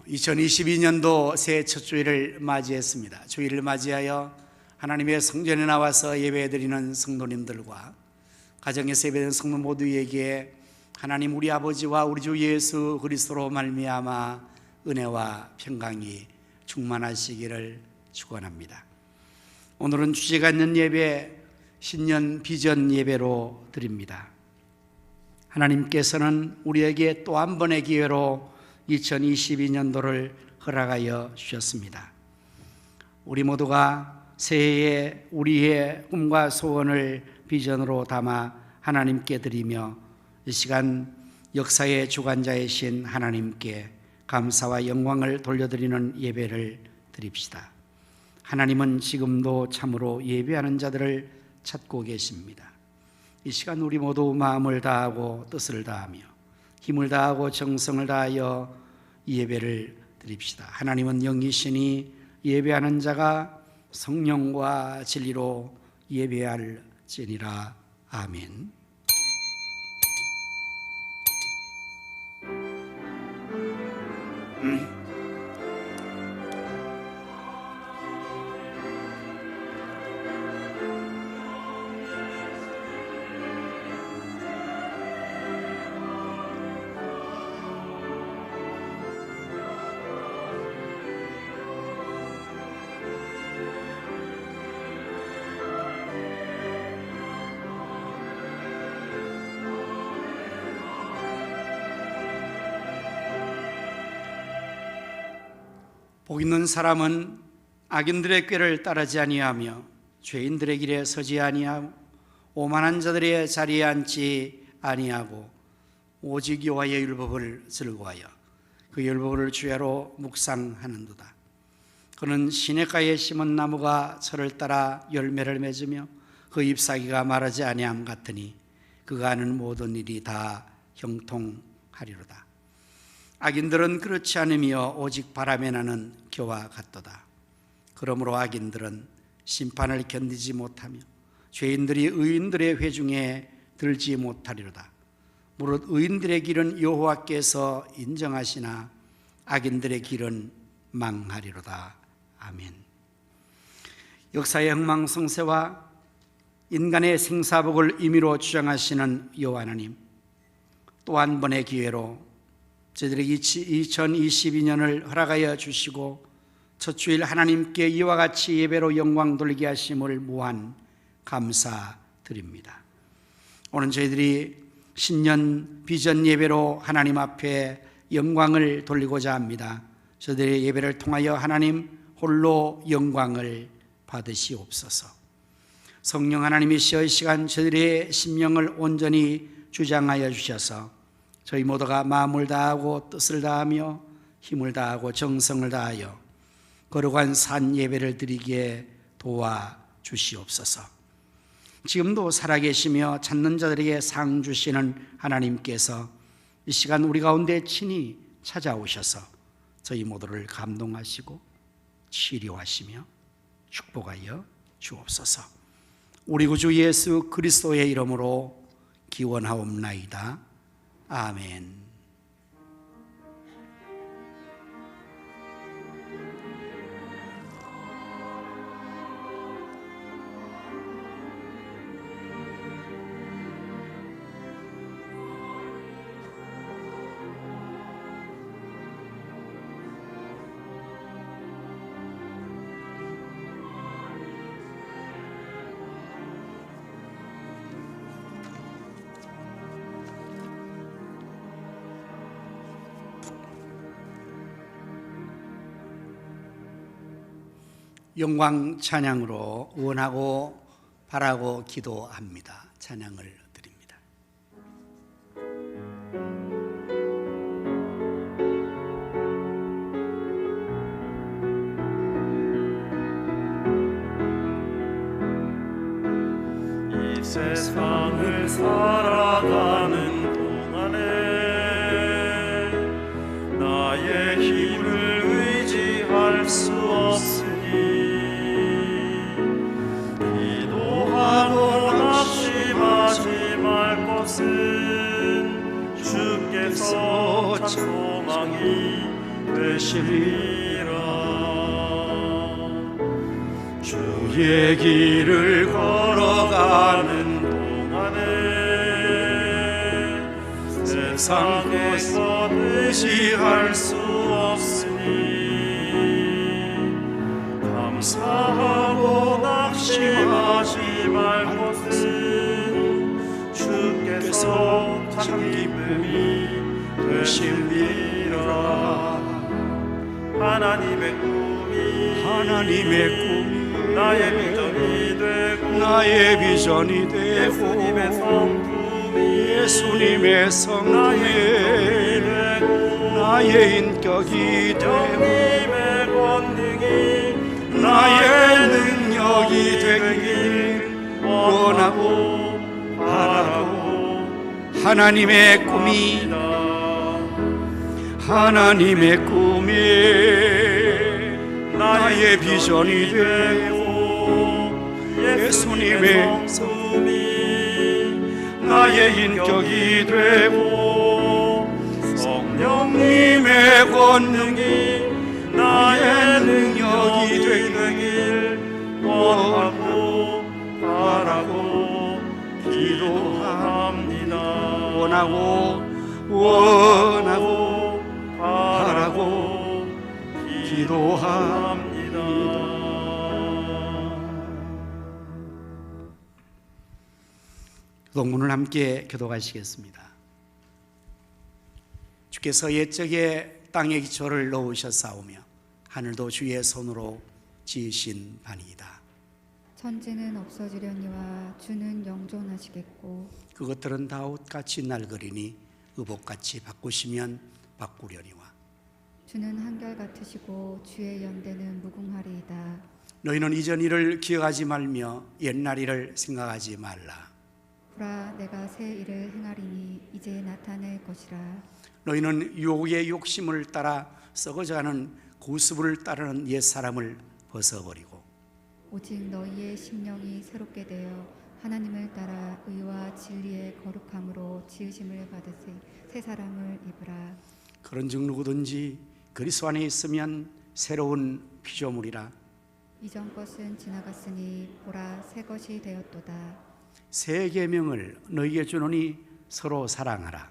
2022년도 새해 첫 주일을 맞이했습니다. 주일을 맞이하여 하나님의 성전에 나와서 예배드리는 성도님들과 가정에서 예배드리는 성도 모두에게 하나님 우리 아버지와 우리 주 예수 그리스도로 말미암아 은혜와 평강이 충만하시기를 축원합니다. 오늘은 주제가 있는 예배, 신년 비전 예배로 드립니다. 하나님께서는 우리에게 또 한 번의 기회로 2022년도를 허락하여 주셨습니다. 우리 모두가 새해에 우리의 꿈과 소원을 비전으로 담아 하나님께 드리며 이 시간 역사의 주관자이신 하나님께 감사와 영광을 돌려드리는 예배를 드립시다. 하나님은 지금도 참으로 예배하는 자들을 찾고 계십니다. 이 시간 우리 모두 마음을 다하고 뜻을 다하며 힘을 다하고 정성을 다하여 이 예배를 드립시다. 하나님은 영이시니 예배하는 자가 성령과 진리로 예배할지니라. 아멘. 복 있는 사람은 악인들의 꾀를 따르지 아니하며 죄인들의 길에 서지 아니하고 오만한 자들의 자리에 앉지 아니하고 오직 여호와의 율법을 즐거워하여 그 율법을 주야로 묵상하는도다. 그는 시냇가에 심은 나무가 철을 따라 열매를 맺으며 그 잎사귀가 마르지 아니함 같으니 그가 하는 모든 일이 다 형통하리로다. 악인들은 그렇지 않으며 오직 바람에 나는 겨와 같도다. 그러므로 악인들은 심판을 견디지 못하며 죄인들이 의인들의 회중에 들지 못하리로다. 무릇 의인들의 길은 여호와께서 인정하시나 악인들의 길은 망하리로다. 아멘. 역사의 흥망성쇠와 인간의 생사복을 임의로 주장하시는 여호와 하나님, 또 한 번의 기회로 저희들에게 2022년을 허락하여 주시고 첫 주일 하나님께 이와 같이 예배로 영광 돌리게 하심을 무한 감사드립니다. 오늘 저희들이 신년 비전 예배로 하나님 앞에 영광을 돌리고자 합니다. 저희들의 예배를 통하여 하나님 홀로 영광을 받으시옵소서. 성령 하나님이시여 이 시간 저희들의 심령을 온전히 주장하여 주셔서 저희 모두가 마음을 다하고 뜻을 다하며 힘을 다하고 정성을 다하여 거룩한 산 예배를 드리기에 도와주시옵소서. 지금도 살아계시며 찾는 자들에게 상 주시는 하나님께서 이 시간 우리 가운데 친히 찾아오셔서 저희 모두를 감동하시고 치료하시며 축복하여 주옵소서. 우리 구주 예수 그리스도의 이름으로 기원하옵나이다. 아멘. 영광 찬양으로 원하고 바라고 기도합니다. 찬양을 드립니다. 이 세상을 살아가는 동안에 나의 힘을 의지할 수 없으니 기도하고 낙심하지 말 것은 주께서 참 소망이 되시리라. 주의 길을 걸어가는 동안에 세상에서 의지할 수 없으니 감사하고 낙심하지 말 것은 주께서 참 기쁨이 되시리라. 하나님의 꿈이 나의 비전이 되고 예수님의 성품이 나의 인격이 되고 나의 능력이 되길 원하고 바라고 하나님의 꿈이 나의 비전이 되고 예수님의 성품이 나의 인격이 되고 성령님의 권능이 나의 능력이 되길 원하고 바라고 기도합니다. 원하고 바라고 기도합니다. 동문을 함께 교도하시겠습니다. 주께서 옛적에 땅의 기초를 놓으셨사오며 하늘도 주의 손으로 지으신 바니이다. 천지는 없어지려니와 주는 영존하시겠고 그것들은 다 옷같이 낡으리니 의복같이 바꾸시면 바꾸려니와 주는 한결같으시고 주의 연대는 무궁하리이다. 너희는 이전 일을 기억하지 말며 옛날 일을 생각하지 말라. 보라 내가 새 일을 행하리니 이제 나타낼 것이라. 너희는 유혹의 욕심을 따라 썩어져가는 고수부를 따르는 옛사람을 벗어버리고 오직 너희의 심령이 새롭게 되어 하나님을 따라 의와 진리의 거룩함으로 지으심을 받으세 새 사람을 입으라. 그런즉 누구든지 그리스도 안에 있으면 새로운 피조물이라. 이전 것은 지나갔으니 보라 새 것이 되었도다. 새 계명을 너희에게 주노니 서로 사랑하라.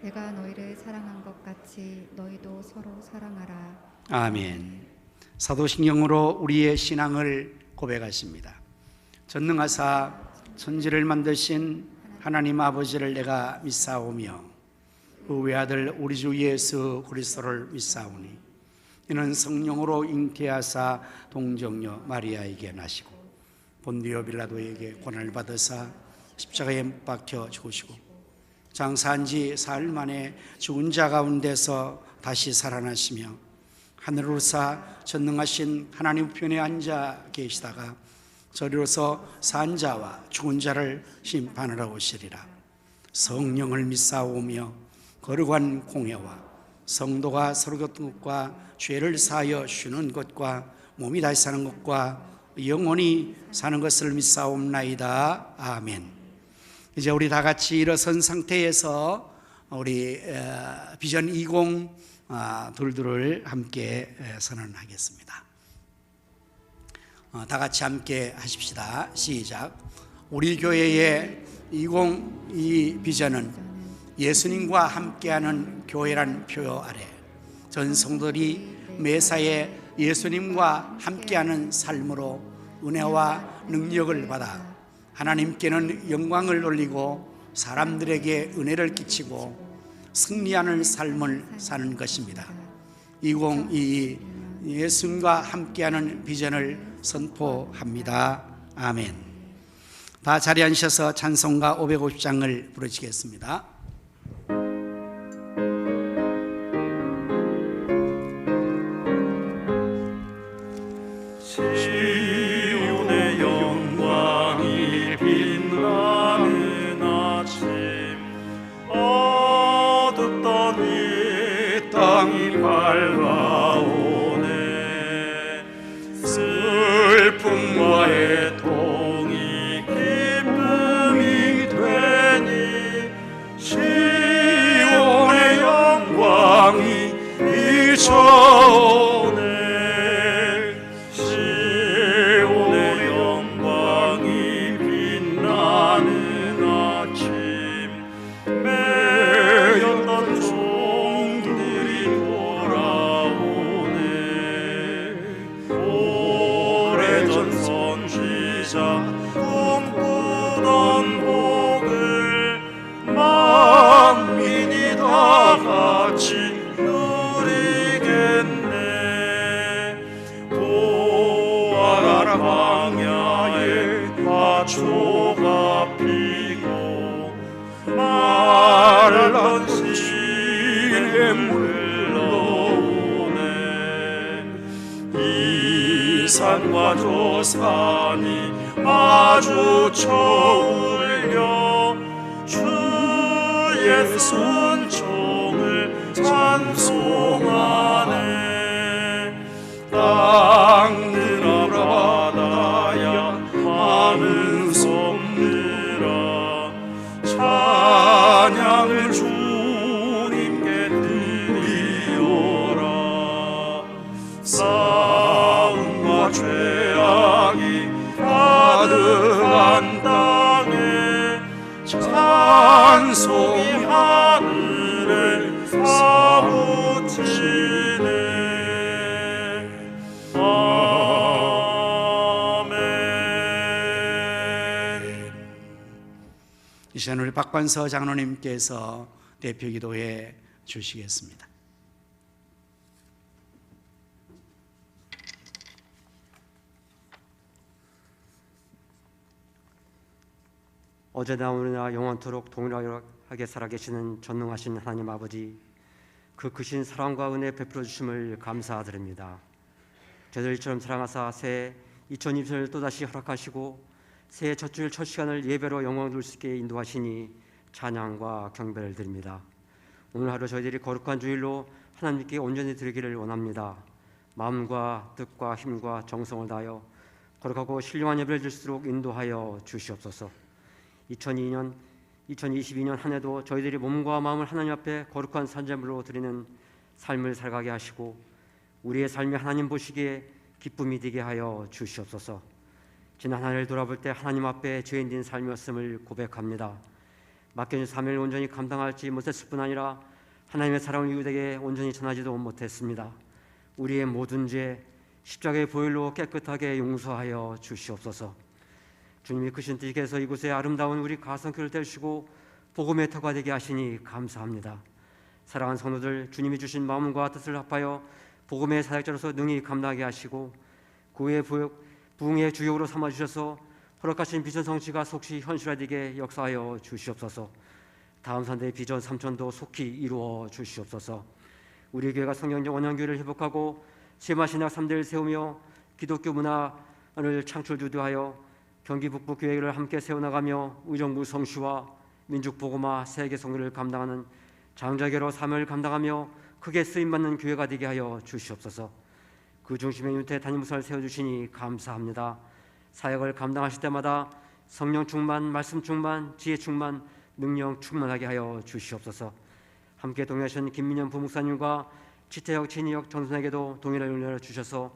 내가 너희를 사랑한 것 같이 너희도 서로 사랑하라. 아멘. 사도신경으로 우리의 신앙을 고백하십니다. 전능하사 천지를 만드신 하나님 아버지를 내가 믿사오며 그 외아들 우리 주 예수 그리스도를 믿사오니 이는 성령으로 잉태하사 동정녀 마리아에게 나시고 본디오 빌라도에게 고난을 받으사 십자가에 못 박혀 죽으시고 장사한 지 사흘 만에 죽은 자 가운데서 다시 살아나시며 하늘로서 전능하신 하나님 우편에 앉아 계시다가 저리로서 산 자와 죽은 자를 심판하러 오시리라. 성령을 믿사오며 거룩한 공회와 성도가 서로 겪는 것과 죄를 사하여 쉬는 것과 몸이 다시 사는 것과 영원히 사는 것을 믿사옵나이다. 아멘. 이제 우리 다 같이 일어선 상태에서 우리 비전 20 돌들을 함께 선언하겠습니다. 다 같이 함께 하십시다. 시작. 우리 교회의 2022 비전은 예수님과 함께하는 교회란 표어 아래 전 성도들이 매사에 예수님과 함께하는 삶으로 은혜와 능력을 받아 하나님께는 영광을 돌리고 사람들에게 은혜를 끼치고 승리하는 삶을 사는 것입니다. 2022 예수님과 함께하는 비전을 선포합니다. 아멘. 다 자리에 앉으셔서 찬송가 550장을 부르시겠습니다. 시온의 영광이 빛나는 아침 어둡던 이 땅이 밝아오네. 슬픔과 애통이 기쁨이 되니 산과 조산이 마주쳐 울려 주의 순종을 찬송하네. 땅들아 바다야 많은 섬들아 찬양을 주님께 드리오라. 싸움과 죄악이 가득한 땅에 찬송이 하늘에 사무치네. 아멘. 이 시간 우리 박관서 장로님께서 대표 기도해 주시겠습니다. 어제나 오늘나 영원토록 동일하게 살아계시는 전능하신 하나님 아버지, 그 크신 사랑과 은혜 베풀어 주심을 감사드립니다. 저희들처럼 사랑하사 새해 2020년을 또다시 허락하시고 새해 첫 주일 첫 시간을 예배로 영광을 돌 수 있게 인도하시니 찬양과 경배를 드립니다. 오늘 하루 저희들이 거룩한 주일로 하나님께 온전히 드리기를 원합니다. 마음과 뜻과 힘과 정성을 다하여 거룩하고 신령한 예배를 드릴 수 있도록 인도하여 주시옵소서. 2022년 한 해도 저희들이 몸과 마음을 하나님 앞에 거룩한 산제물로 드리는 삶을 살아가게 하시고 우리의 삶이 하나님 보시기에 기쁨이 되게 하여 주시옵소서. 지난 한 해를 돌아볼 때 하나님 앞에 죄인된 삶이었음을 고백합니다. 맡겨진 사명을 온전히 감당할지 못했을 뿐 아니라 하나님의 사랑을 이웃에게 온전히 전하지도 못했습니다. 우리의 모든 죄 십자가의 보혈로 깨끗하게 용서하여 주시옵소서. 주님이 크신 뜻께서 이곳에 아름다운 우리 가성교를 떼시고 복음의 터가 되게 하시니 감사합니다. 사랑하는 성도들, 주님이 주신 마음과 뜻을 합하여 복음의 사역자로서 능히 감당하게 하시고 구의 부흥의 주역으로 삼아주셔서 허락하신 비전 성취가 속히 현실화되게 역사하여 주시옵소서. 다음 선대의 비전 3천도 속히 이루어 주시옵소서. 우리 교회가 성경적 원형교회를 회복하고 세마신학 3대를 세우며 기독교 문화를 창출주도하여 경기 북부 교회를 함께 세워나가며 의정부 성시와 민족 복음화 세계 선교를 감당하는 장자교로 사명을 감당하며 크게 쓰임받는 교회가 되게 하여 주시옵소서. 그 중심에 윤태 담임목사를 세워주시니 감사합니다. 사역을 감당하실 때마다 성령 충만, 말씀 충만, 지혜 충만, 능력 충만하게 하여 주시옵소서. 함께 동행하신 김민현 부목사님과 치태혁, 친이혁, 전선에게도 동일한 은혜를 주셔서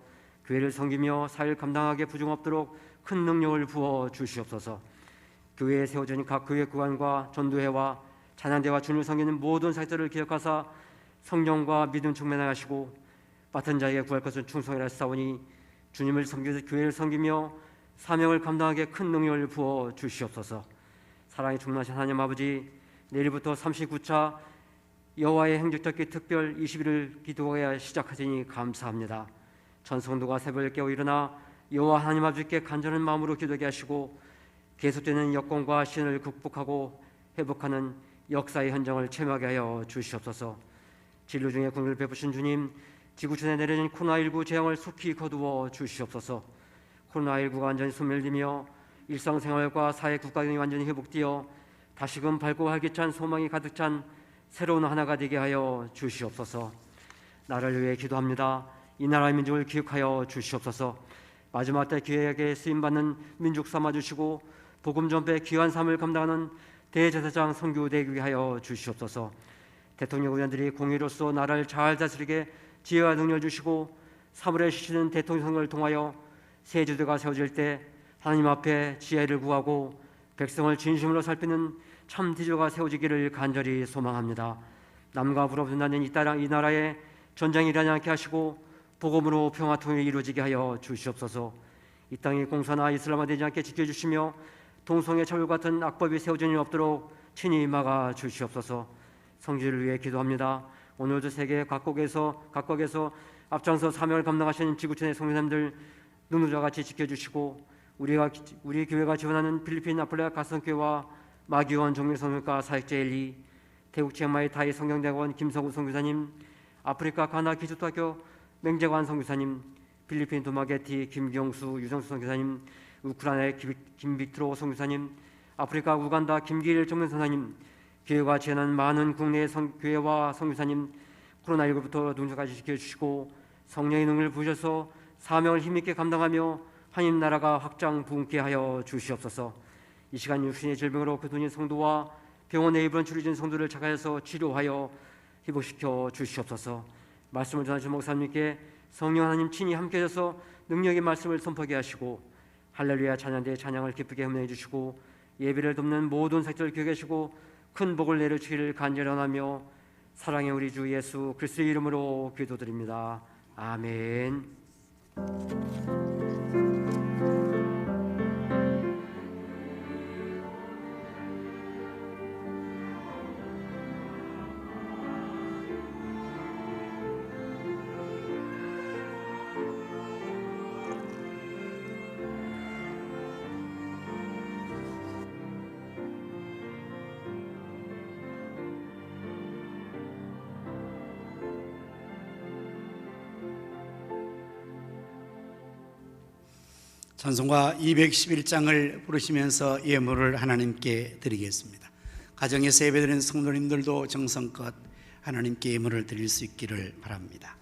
교회를 섬기며 사역을 감당하게 부중 없도록 큰 능력을 부어 주시옵소서. 교회에 세워진 각 교회 구간과 전도회와 찬양대와 주님을 섬기는 모든 사역들을 기억하사 성령과 믿음 충만하게 하시고 맡은 자에게 구할 것은 충성이라 했사오니 주님을 섬기면서 교회를 섬기며 사명을 감당하게 큰 능력을 부어 주시옵소서. 사랑이 충만하신 하나님 아버지, 내일부터 39차 여호와의 행적절기 특별 20일을 기도해야 시작하시니 감사합니다. 전 성도가 새벽에 깨어 일어나 여호와 하나님 아버지께 간절한 마음으로 기도하게 하시고 계속되는 여건과 시련을 극복하고 회복하는 역사의 현장을 체험하게 하여 주시옵소서. 진료 중에 공의를 베푸신 주님, 지구촌에 내려진 코로나19 재앙을 속히 거두어 주시옵소서. 코로나19가 완전히 소멸되며 일상생활과 사회 국가 등이 완전히 회복되어 다시금 밝고 활기찬 소망이 가득 찬 새로운 하나가 되게 하여 주시옵소서. 나라를 위해 기도합니다. 이 나라의 민족을 기억하여 주시옵소서. 마지막 때 기회에 쓰임받는 민족 삼아주시고 복음 전파의 귀한 삶을 감당하는 대제사장 선교되게 하여 주시옵소서. 대통령 의원들이 공의로서 나라를 잘 다스리게 지혜와 능력을 주시고 사물에 시키는 대통령 선거를 통하여 새 제도가 세워질 때 하나님 앞에 지혜를 구하고 백성을 진심으로 살피는 참 지도가 세워지기를 간절히 소망합니다. 남과 북으로 분단된 이 나라에 전쟁이 일어나지 않게 하시고 복음으로 평화 통일이 이루어지게 하여 주시옵소서. 이 땅이 공사나 이슬람화되지 않게 지켜주시며 동성애 차별 같은 악법이 세워진 일 없도록 친히 막아 주시옵소서. 성지를 위해 기도합니다. 오늘도 세계 각국에서 앞장서 사명을 감당하시는 지구촌의 성도님들 눈누자 같이 지켜주시고 우리 교회가 지원하는 필리핀 아플레아 가성교회와 마기원 정밀성교과 사역자 엘리, 태국 치앙마이 타이 성경대학원 김성우 선교사님, 아프리카 가나 기초학교 맹재관 선교사님, 필리핀 도마게티 김경수 유성수 선교사님, 우크라이나의 김빅트로 선교사님, 아프리카 우간다 김길 정면선사님, 교회가 지원한 많은 국내 교회와 선교사님, 코로나19부터 눈까지 지켜주시고 성령의 능을 부으셔서 사명을 힘있게 감당하며 하나님 나라가 확장 부흥케 하여 주시옵소서. 이 시간 육신의 질병으로 고통인 성도와 병원에 입원 치료진 성도를 찾아서 치료하여 회복시켜 주시옵소서. 말씀을 전하신 목사님께 성령 하나님 친히 함께 하셔서 능력의 말씀을 선포하게 하시고 할렐루야 찬양대의 찬양을 기쁘게 흠내해 주시고 예배를 돕는 모든 사역자를 기억해 주시고 큰 복을 내려주시기를 간절히 원하며 사랑의 우리 주 예수 그리스도의 이름으로 기도드립니다. 아멘. 찬송가 211장을 부르시면서 예물을 하나님께 드리겠습니다. 가정에서 예배드리는 성도님들도 정성껏 하나님께 예물을 드릴 수 있기를 바랍니다.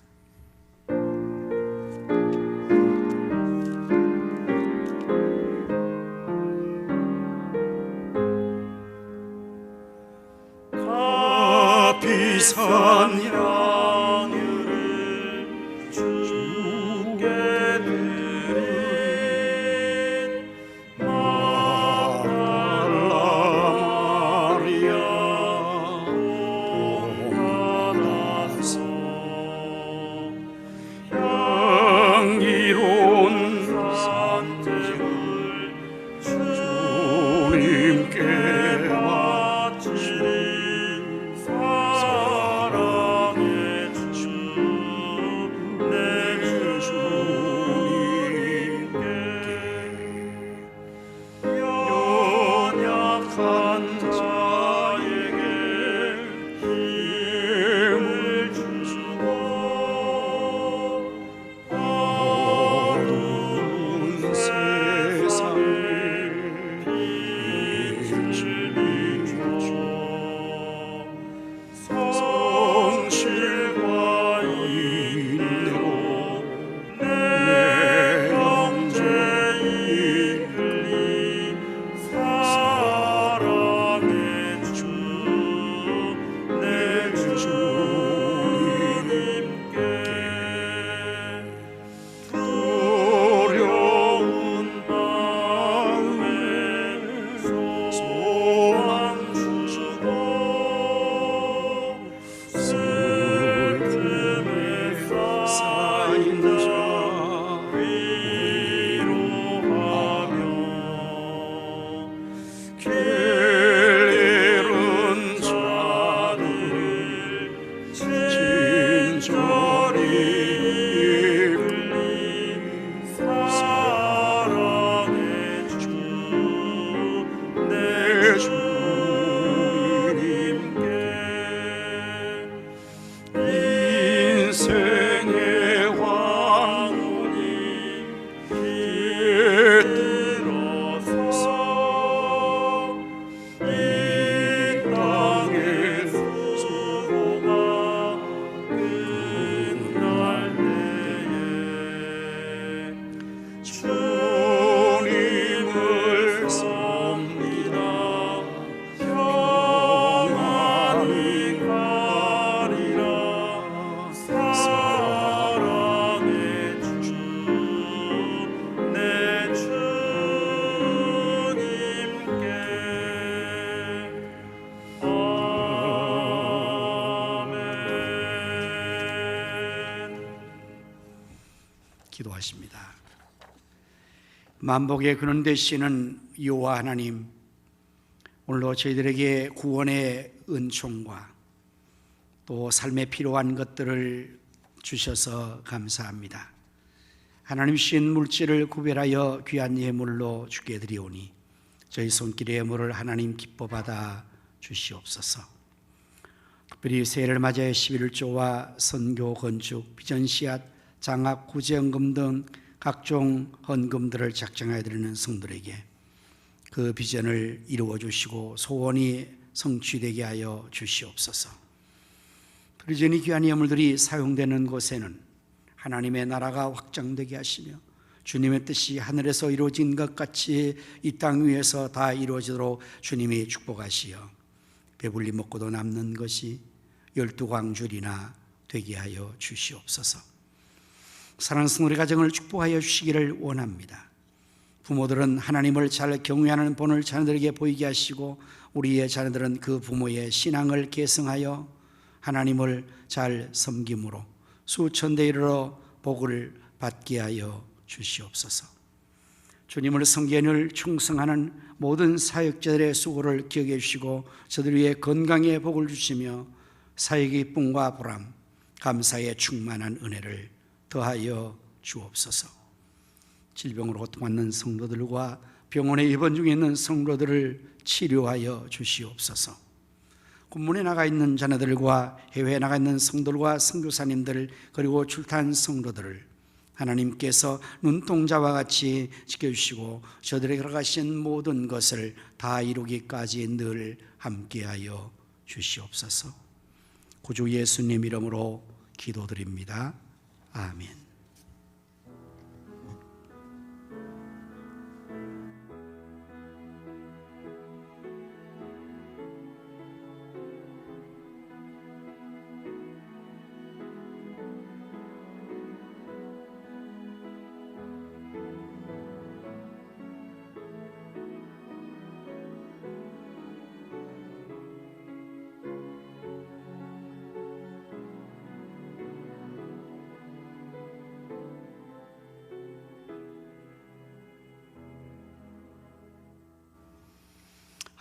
비산 향유를 주께 드린 마달라 마리아 동하나서 향기로운 산재물 주님께 바치리 사랑의 주 내 주님께 연약한 자에게 힘을 주고 어두운 세상에 빛을 비춰 성실과 인내로 내 형제 이끌리 사랑의 주 내 주님께 두려운 마음에 소망 주고 슬픔에 쌓인 자 위로하며 게으른 자들을 친절히 이끌리 사랑의 주 내 주님께 인생의 왕눈이 깃들어서 이 땅의 수고가 끝날 때에 주님을 섭니다. 평안히 가리라 사랑의 주 내 주님께 아멘. 기도하십니다. 만복의 근원 되시는 여호와 하나님, 오늘도 저희들에게 구원의 은총과 또 삶에 필요한 것들을 주셔서 감사합니다. 하나님 신 물질을 구별하여 귀한 예물로 주게 드리오니 저희 손길의 예물을 하나님 기뻐 받아 주시옵소서. 특별히 새해를 맞이해 11조와 선교, 건축, 비전 씨앗, 장학, 구제헌금 등 각종 헌금들을 작정하여 드리는 성도들에게 그 비전을 이루어 주시고 소원이 성취되게 하여 주시옵소서. 그러니 귀한 예물들이 사용되는 곳에는 하나님의 나라가 확장되게 하시며 주님의 뜻이 하늘에서 이루어진 것 같이 이 땅 위에서 다 이루어지도록 주님이 축복하시어 배불리 먹고도 남는 것이 12광줄이나 되게 하여 주시옵소서. 사랑하는 성도의 가정을 축복하여 주시기를 원합니다. 부모들은 하나님을 잘 경외하는 본을 자녀들에게 보이게 하시고 우리의 자녀들은 그 부모의 신앙을 계승하여 하나님을 잘 섬김으로 수천대에 이르러 복을 받게 하여 주시옵소서. 주님을 섬기는 충성하는 모든 사역자들의 수고를 기억해 주시고 저들 위해 건강의 복을 주시며 사역의 기쁨과 보람, 감사의 충만한 은혜를 더하여 주옵소서. 질병으로 고통받는 성도들과 병원에 입원 중에 있는 성도들을 치료하여 주시옵소서. 군문에 나가 있는 자녀들과 해외에 나가 있는 성도들과 선교사님들 그리고 출탄 성도들을 하나님께서 눈동자와 같이 지켜주시고 저들에게 가신 모든 것을 다 이루기까지 늘 함께하여 주시옵소서. 구주 예수님 이름으로 기도드립니다. 아멘.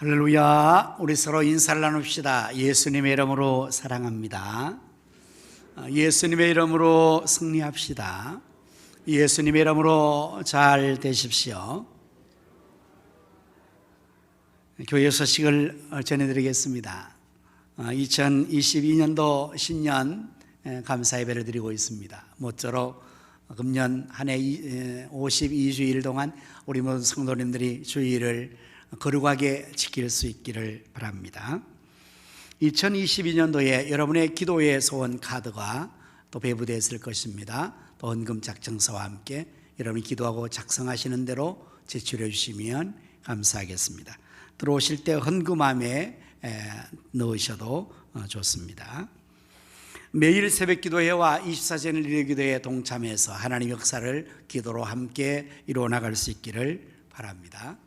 할렐루야. 우리 서로 인사를 나눕시다. 예수님의 이름으로 사랑합니다. 예수님의 이름으로 승리합시다. 예수님의 이름으로 잘 되십시오. 교회 소식을 전해드리겠습니다. 2022년도 신년 감사 예배를 드리고 있습니다. 모쪼록 금년 한 해 52주일 동안 우리 모든 성도님들이 주일을 거룩하게 지킬 수 있기를 바랍니다. 2022년도에 여러분의 기도의 소원 카드가 또 배부되었을 것입니다. 또 헌금 작정서와 함께 여러분이 기도하고 작성하시는 대로 제출해 주시면 감사하겠습니다. 들어오실 때 헌금함에 넣으셔도 좋습니다. 매일 새벽 기도회와 24시간 일요 기도회에 동참해서 하나님 역사를 기도로 함께 이루어 나갈 수 있기를 바랍니다.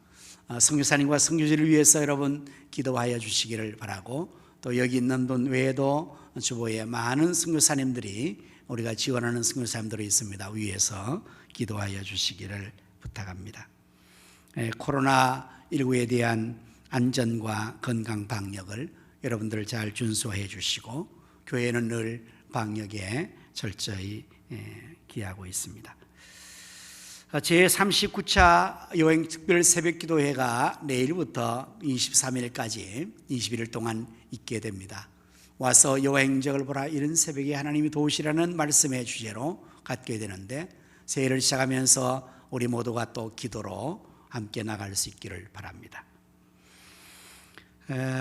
선교사님과 선교지를 위해서 여러분 기도하여 주시기를 바라고 또 여기 있는 분 외에도 주보에 많은 선교사님들이 우리가 지원하는 선교사님들이 있습니다. 위에서 기도하여 주시기를 부탁합니다. 코로나19에 대한 안전과 건강 방역을 여러분들 잘 준수해 주시고 교회는 늘 방역에 철저히 기하고 있습니다. 제39차 여행특별 새벽기도회가 내일부터 23일까지 21일 동안 있게 됩니다. 와서 여행적을 보라 이런 새벽에 하나님이 도우시라는 말씀의 주제로 갖게 되는데 새해를 시작하면서 우리 모두가 또 기도로 함께 나갈 수 있기를 바랍니다.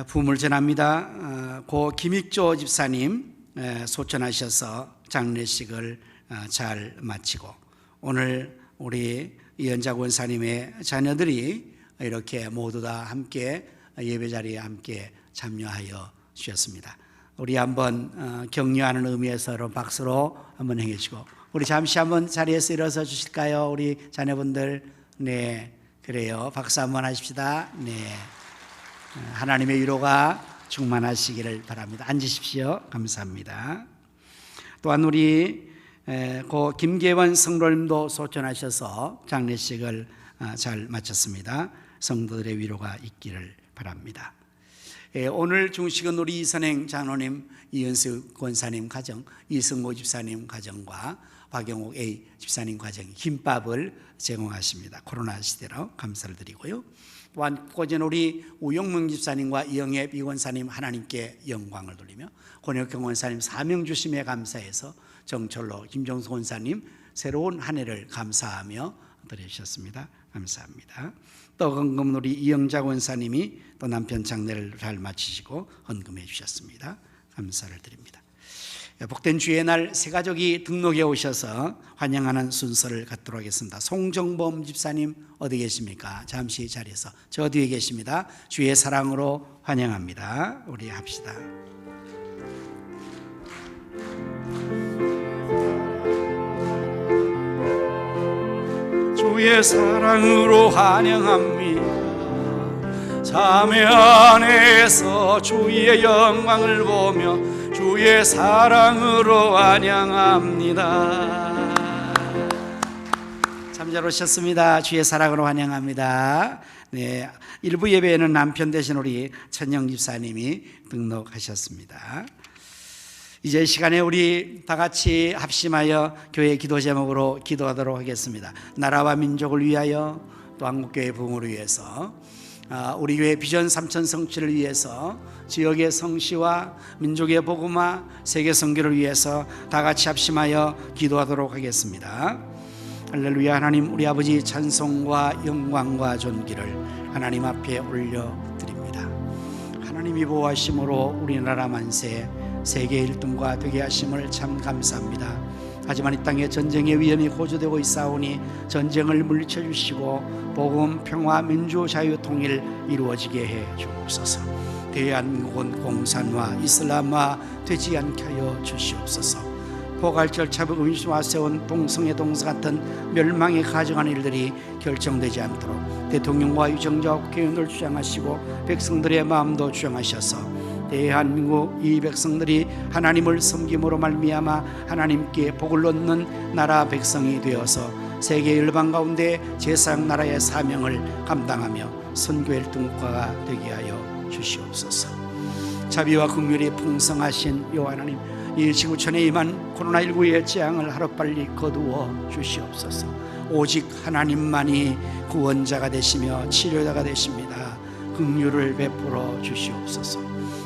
부음을 전합니다. 고 김익조 집사님 소천하셔서 장례식을 잘 마치고 오늘 우리 이현자 권사님의 자녀들이 이렇게 모두 다 함께 예배 자리에 함께 참여하여 주셨습니다. 우리 한번 격려하는 의미에서 박수로 한번 행해 주시고 우리 잠시 한번 자리에서 일어서 주실까요? 우리 자녀분들. 네, 그래요. 박수 한번 하십시다. 네, 하나님의 위로가 충만하시기를 바랍니다. 앉으십시오. 감사합니다. 또한 우리 고 김계원 성도님도 소천하셔서 장례식을 잘 마쳤습니다. 성도들의 위로가 있기를 바랍니다. 오늘 중식은 우리 이선행 장로님, 이은수 권사님 가정, 이승모 집사님 가정과 박영옥 A 집사님 가정 김밥을 제공하십니다. 코로나 시대로 감사를 드리고요. 또한 꼬전 우리 우영문 집사님과 이영애 비권사님 하나님께 영광을 돌리며 권혁경 원사님 사명 주심에 감사해서 정철로 김정수 원사님 새로운 한 해를 감사하며 드리셨습니다. 감사합니다. 또 헌금 우리 이영자 원사님이 또 남편 장례를 잘 마치시고 헌금해 주셨습니다. 감사를 드립니다. 복된 주의 날 새 가족이 등록해 오셔서 환영하는 순서를 갖도록 하겠습니다. 송정범 집사님 어디 계십니까? 잠시 자리에서 저 뒤에 계십니다. 주의 사랑으로 환영합니다. 우리 합시다. 주의 사랑으로 환영합니다. 자매 안에서 주의 영광을 보며 주의 사랑으로 환영합니다. 참 잘 오셨습니다. 주의 사랑으로 환영합니다. 네, 일부 예배에는 남편 대신 우리 천영 집사님이 등록하셨습니다. 이제 시간에 우리 다 같이 합심하여 교회 기도 제목으로 기도하도록 하겠습니다. 나라와 민족을 위하여 또 한국교회 부흥을 위해서 우리 교회 비전 3천 성취를 위해서 지역의 성시와 민족의 복음화 세계 선교를 위해서 다 같이 합심하여 기도하도록 하겠습니다. 할렐루야. 하나님 우리 아버지 찬송과 영광과 존귀를 하나님 앞에 올려드립니다. 하나님이 보호하심으로 우리나라 만세 세계 1등과 되게 하심을 참 감사합니다. 하지만 이 땅에 전쟁의 위험이 고조되고 있사오니 전쟁을 물리쳐 주시고 복음, 평화, 민주, 자유, 통일 이루어지게 해 주옵소서. 대한민국은 공산화, 이슬람화 되지 않게 하여 주시옵소서. 포괄절 차벽 음식화 세운 동성애 동서 같은 멸망에 가져가는 일들이 결정되지 않도록 대통령과 유정자와 국회의원들 주장하시고 백성들의 마음도 주장하셔서 대한민국 이 백성들이 하나님을 섬김으로 말미암아 하나님께 복을 얻는 나라 백성이 되어서 세계 열방 가운데 제사장 나라의 사명을 감당하며 선교 1등국가가 되게 하여 주시옵소서. 자비와 긍휼이 풍성하신 요 하나님, 이 지구촌에 임한 코로나19의 재앙을 하루빨리 거두어 주시옵소서. 오직 하나님만이 구원자가 되시며 치료자가 되십니다. 긍휼을 베풀어 주시옵소서.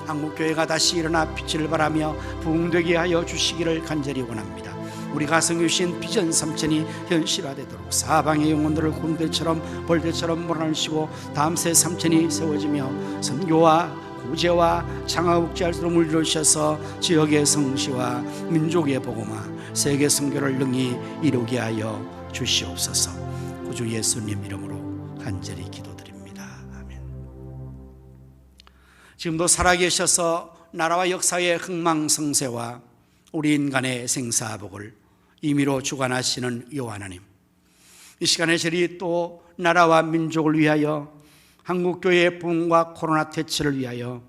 한국교회가 다시 일어나 빛을 발하며 부흥되게 하여 주시기를 간절히 원합니다. 우리 가성에 주신 비전 3천이 현실화되도록 사방의 영혼들을 군대처럼 벌떼처럼 몰아넣으시고 다음 새 3천이 세워지며 선교와 구제와 창화국제할 수 물들으셔서 지역의 성시와 민족의 복음화 세계 선교를 능히 이루게 하여 주시옵소서. 구주 예수님 이름으로 간절히 기도드립니다. 아멘. 지금도 살아계셔서 나라와 역사의 흥망성쇠와 우리 인간의 생사복을 임의로 주관하시는 요 하나님, 이 시간에 저희 또 나라와 민족을 위하여 한국교회의 부흥과 코로나 퇴치를 위하여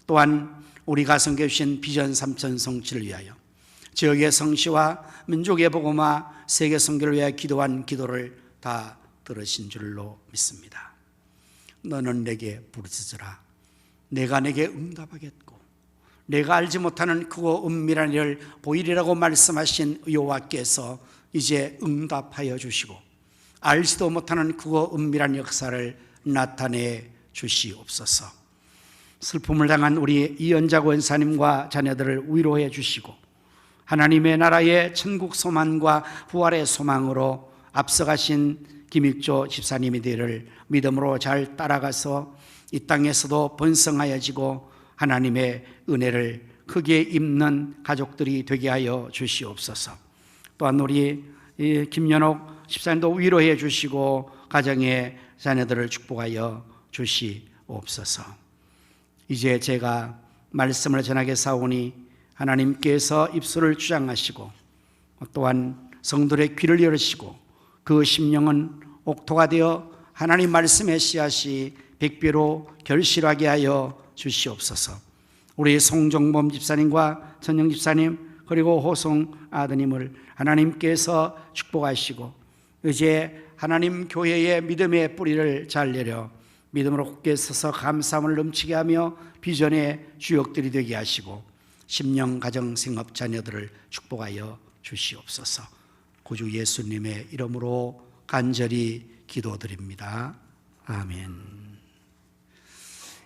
또한 우리 가성교회 주신 비전 3천 성취를 위하여 지역의 성시와 민족의 복음화 세계 선교를 위하여 기도한 기도를 다 들으신 줄로 믿습니다. 너는 내게 부르짖으라. 내가 내게 응답하겠고 내가 알지 못하는 크고 은밀한 일을 보이리라고 말씀하신 여호와께서 이제 응답하여 주시고 알지도 못하는 크고 은밀한 역사를 나타내 주시옵소서. 슬픔을 당한 우리 이연자 권사님과 자녀들을 위로해 주시고 하나님의 나라의 천국 소망과 부활의 소망으로 앞서가신 김익조 집사님이 되기를 믿음으로 잘 따라가서 이 땅에서도 번성하여지고 하나님의 은혜를 크게 입는 가족들이 되게 하여 주시옵소서. 또한 우리 김연옥 집사님도 위로해 주시고 가정의 자녀들을 축복하여 주시옵소서. 이제 제가 말씀을 전하게 사오니 하나님께서 입술을 주장하시고 또한 성도의 귀를 열으시고 그 심령은 옥토가 되어 하나님 말씀의 씨앗이 백배로 결실하게 하여 주시옵소서. 우리 송정범 집사님과 전영 집사님 그리고 호송 아드님을 하나님께서 축복하시고 이제 하나님 교회의 믿음의 뿌리를 잘 내려 믿음으로 굳게 서서 감사함을 넘치게 하며 비전의 주역들이 되게 하시고 심령 가정 생업 자녀들을 축복하여 주시옵소서. 구주 예수님의 이름으로 간절히 기도드립니다. 아멘.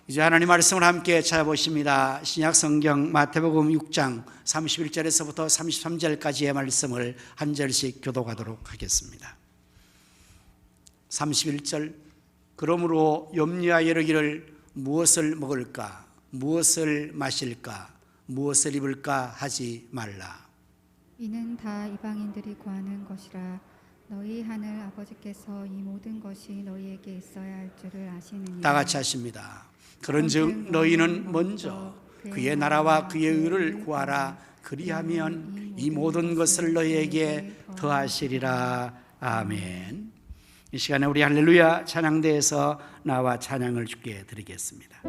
이제 하나님 말씀을 함께 찾아보십니다. 신약 성경 마태복음 6장 31절에서부터 33절까지의 말씀을 한 절씩 교독하도록 하겠습니다. 31절, 그러므로 염려하여 이르기를 무엇을 먹을까, 무엇을 마실까, 무엇을 입을까 하지 말라. 이는 다 이방인들이 구하는 것이라. 너희 하늘 아버지께서 이 모든 것이 너희에게 있어야 할 줄을 아시느니라. 다 같이 하십니다. 그런즉 너희는 먼저 그의 나라와 그의 의를 구하라. 그리하면 이 모든 것을 너희에게 더하시리라. 아멘. 이 시간에 우리 할렐루야 찬양대에서 나와 찬양을 주께 드리겠습니다.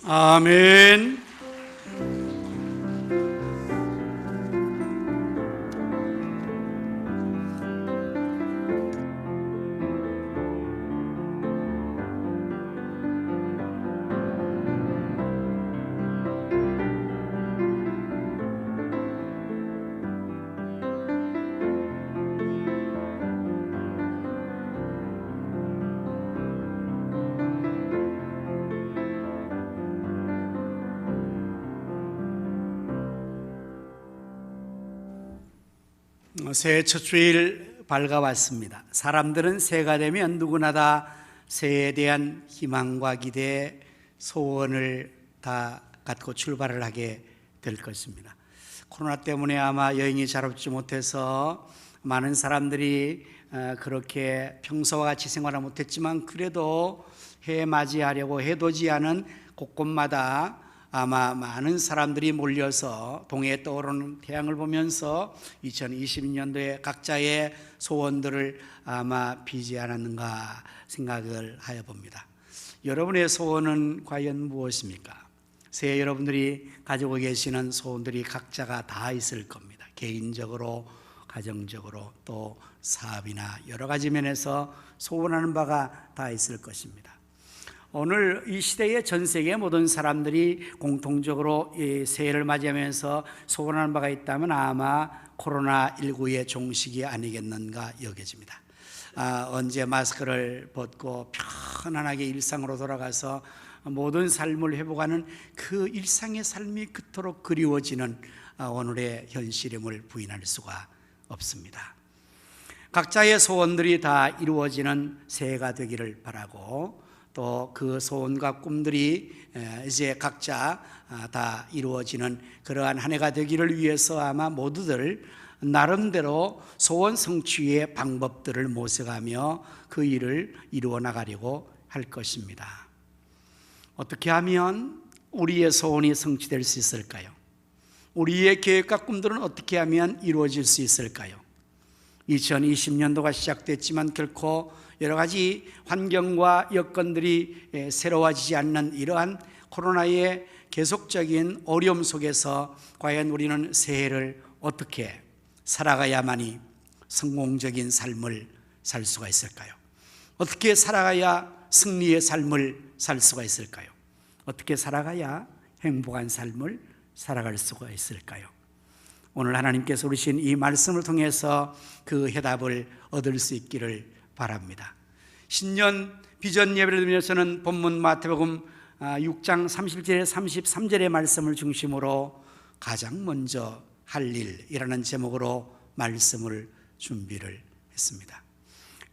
아멘. 새해 첫 주일 밝아왔습니다. 사람들은 새해가 되면 누구나 다 새해에 대한 희망과 기대, 소원을 다 갖고 출발을 하게 될 것입니다. 코로나 때문에 아마 여행이 자롭지 못해서 많은 사람들이 그렇게 평소와 같이 생활을 못했지만 그래도 해 맞이하려고 해돋이 하는 곳곳마다 아마 많은 사람들이 몰려서 동해에 떠오르는 태양을 보면서 2020년도에 각자의 소원들을 아마 비지 않았는가 생각을 하여 봅니다. 여러분의 소원은 과연 무엇입니까? 새해 여러분들이 가지고 계시는 소원들이 각자가 다 있을 겁니다. 개인적으로, 가정적으로, 또 사업이나 여러 가지 면에서 소원하는 바가 다 있을 것입니다. 오늘 이 시대의 전 세계 모든 사람들이 공통적으로 이 새해를 맞이하면서 소원하는 바가 있다면 아마 코로나19의 종식이 아니겠는가 여겨집니다. 언제 마스크를 벗고 편안하게 일상으로 돌아가서 모든 삶을 회복하는 그 일상의 삶이 그토록 그리워지는 오늘의 현실임을 부인할 수가 없습니다. 각자의 소원들이 다 이루어지는 새해가 되기를 바라고 또 그 소원과 꿈들이 이제 각자 다 이루어지는 그러한 한 해가 되기를 위해서 아마 모두들 나름대로 소원 성취의 방법들을 모색하며 그 일을 이루어 나가려고 할 것입니다. 어떻게 하면 우리의 소원이 성취될 수 있을까요? 우리의 계획과 꿈들은 어떻게 하면 이루어질 수 있을까요? 2020년도가 시작됐지만 결코 여러 가지 환경과 여건들이 새로워지지 않는 이러한 코로나의 계속적인 어려움 속에서 과연 우리는 새해를 어떻게 살아가야만이 성공적인 삶을 살 수가 있을까요? 어떻게 살아가야 승리의 삶을 살 수가 있을까요? 어떻게 살아가야 행복한 삶을 살아갈 수가 있을까요? 오늘 하나님께서 주신 이 말씀을 통해서 그 해답을 얻을 수 있기를 바랍니다. 신년 비전 예배를 드리면서는 본문 마태복음 6장 30절에 33절의 말씀을 중심으로 가장 먼저 할 일이라는 제목으로 말씀을 준비를 했습니다.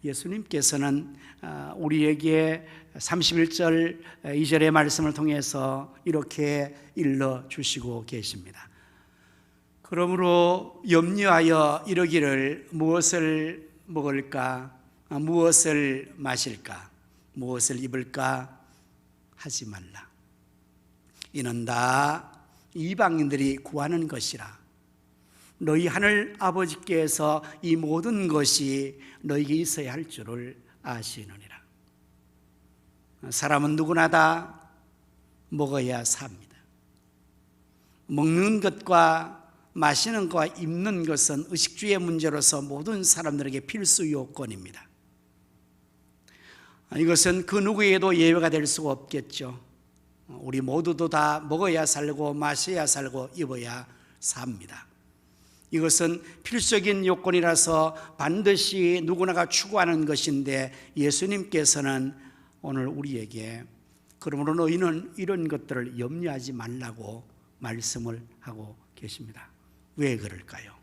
예수님께서는 우리에게 31절 2절의 말씀을 통해서 이렇게 일러주시고 계십니다. 그러므로 염려하여 이러기를 무엇을 먹을까, 무엇을 마실까, 무엇을 입을까 하지 말라. 이는 다 이방인들이 구하는 것이라. 너희 하늘 아버지께서 이 모든 것이 너희에게 있어야 할 줄을 아시느니라. 사람은 누구나 다 먹어야 삽니다. 먹는 것과 마시는 것과 입는 것은 의식주의 문제로서 모든 사람들에게 필수 요건입니다. 이것은 그 누구에도 예외가 될 수가 없겠죠. 우리 모두도 다 먹어야 살고 마셔야 살고 입어야 삽니다. 이것은 필수적인 요건이라서 반드시 누구나가 추구하는 것인데 예수님께서는 오늘 우리에게 그러므로 너희는 이런 것들을 염려하지 말라고 말씀을 하고 계십니다. 왜 그럴까요?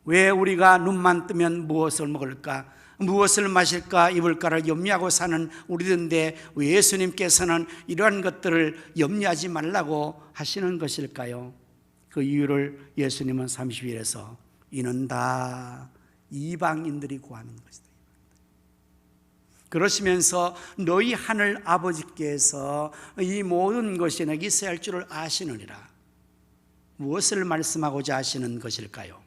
왜 우리가 눈만 뜨면 무엇을 먹을까, 무엇을 마실까, 입을까를 염려하고 사는 우리들인데 왜 예수님께서는 이러한 것들을 염려하지 말라고 하시는 것일까요? 그 이유를 예수님은 30일에서 이는 다 이방인들이 구하는 것이다. 그러시면서 너희 하늘 아버지께서 이 모든 것이 내게 있어야 할 줄을 아시느니라. 무엇을 말씀하고자 하시는 것일까요?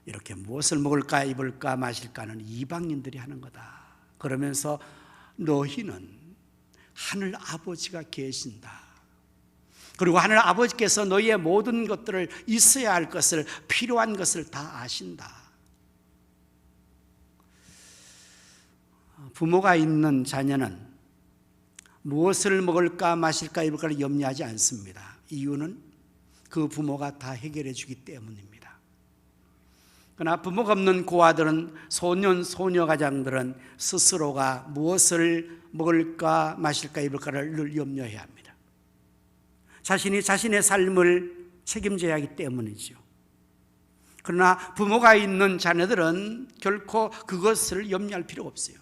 이렇게 무엇을 먹을까, 입을까, 마실까는 이방인들이 하는 거다. 그러면서 너희는 하늘 아버지가 계신다. 그리고 하늘 아버지께서 너희의 모든 것들을 있어야 할 것을, 필요한 것을 다 아신다. 부모가 있는 자녀는 무엇을 먹을까, 마실까, 입을까를 염려하지 않습니다. 이유는 그 부모가 다 해결해 주기 때문입니다. 그러나 부모가 없는 고아들은, 소년, 소녀가장들은 스스로가 무엇을 먹을까, 마실까, 입을까를 늘 염려해야 합니다. 자신이 자신의 삶을 책임져야 하기 때문이죠. 그러나 부모가 있는 자녀들은 결코 그것을 염려할 필요가 없어요.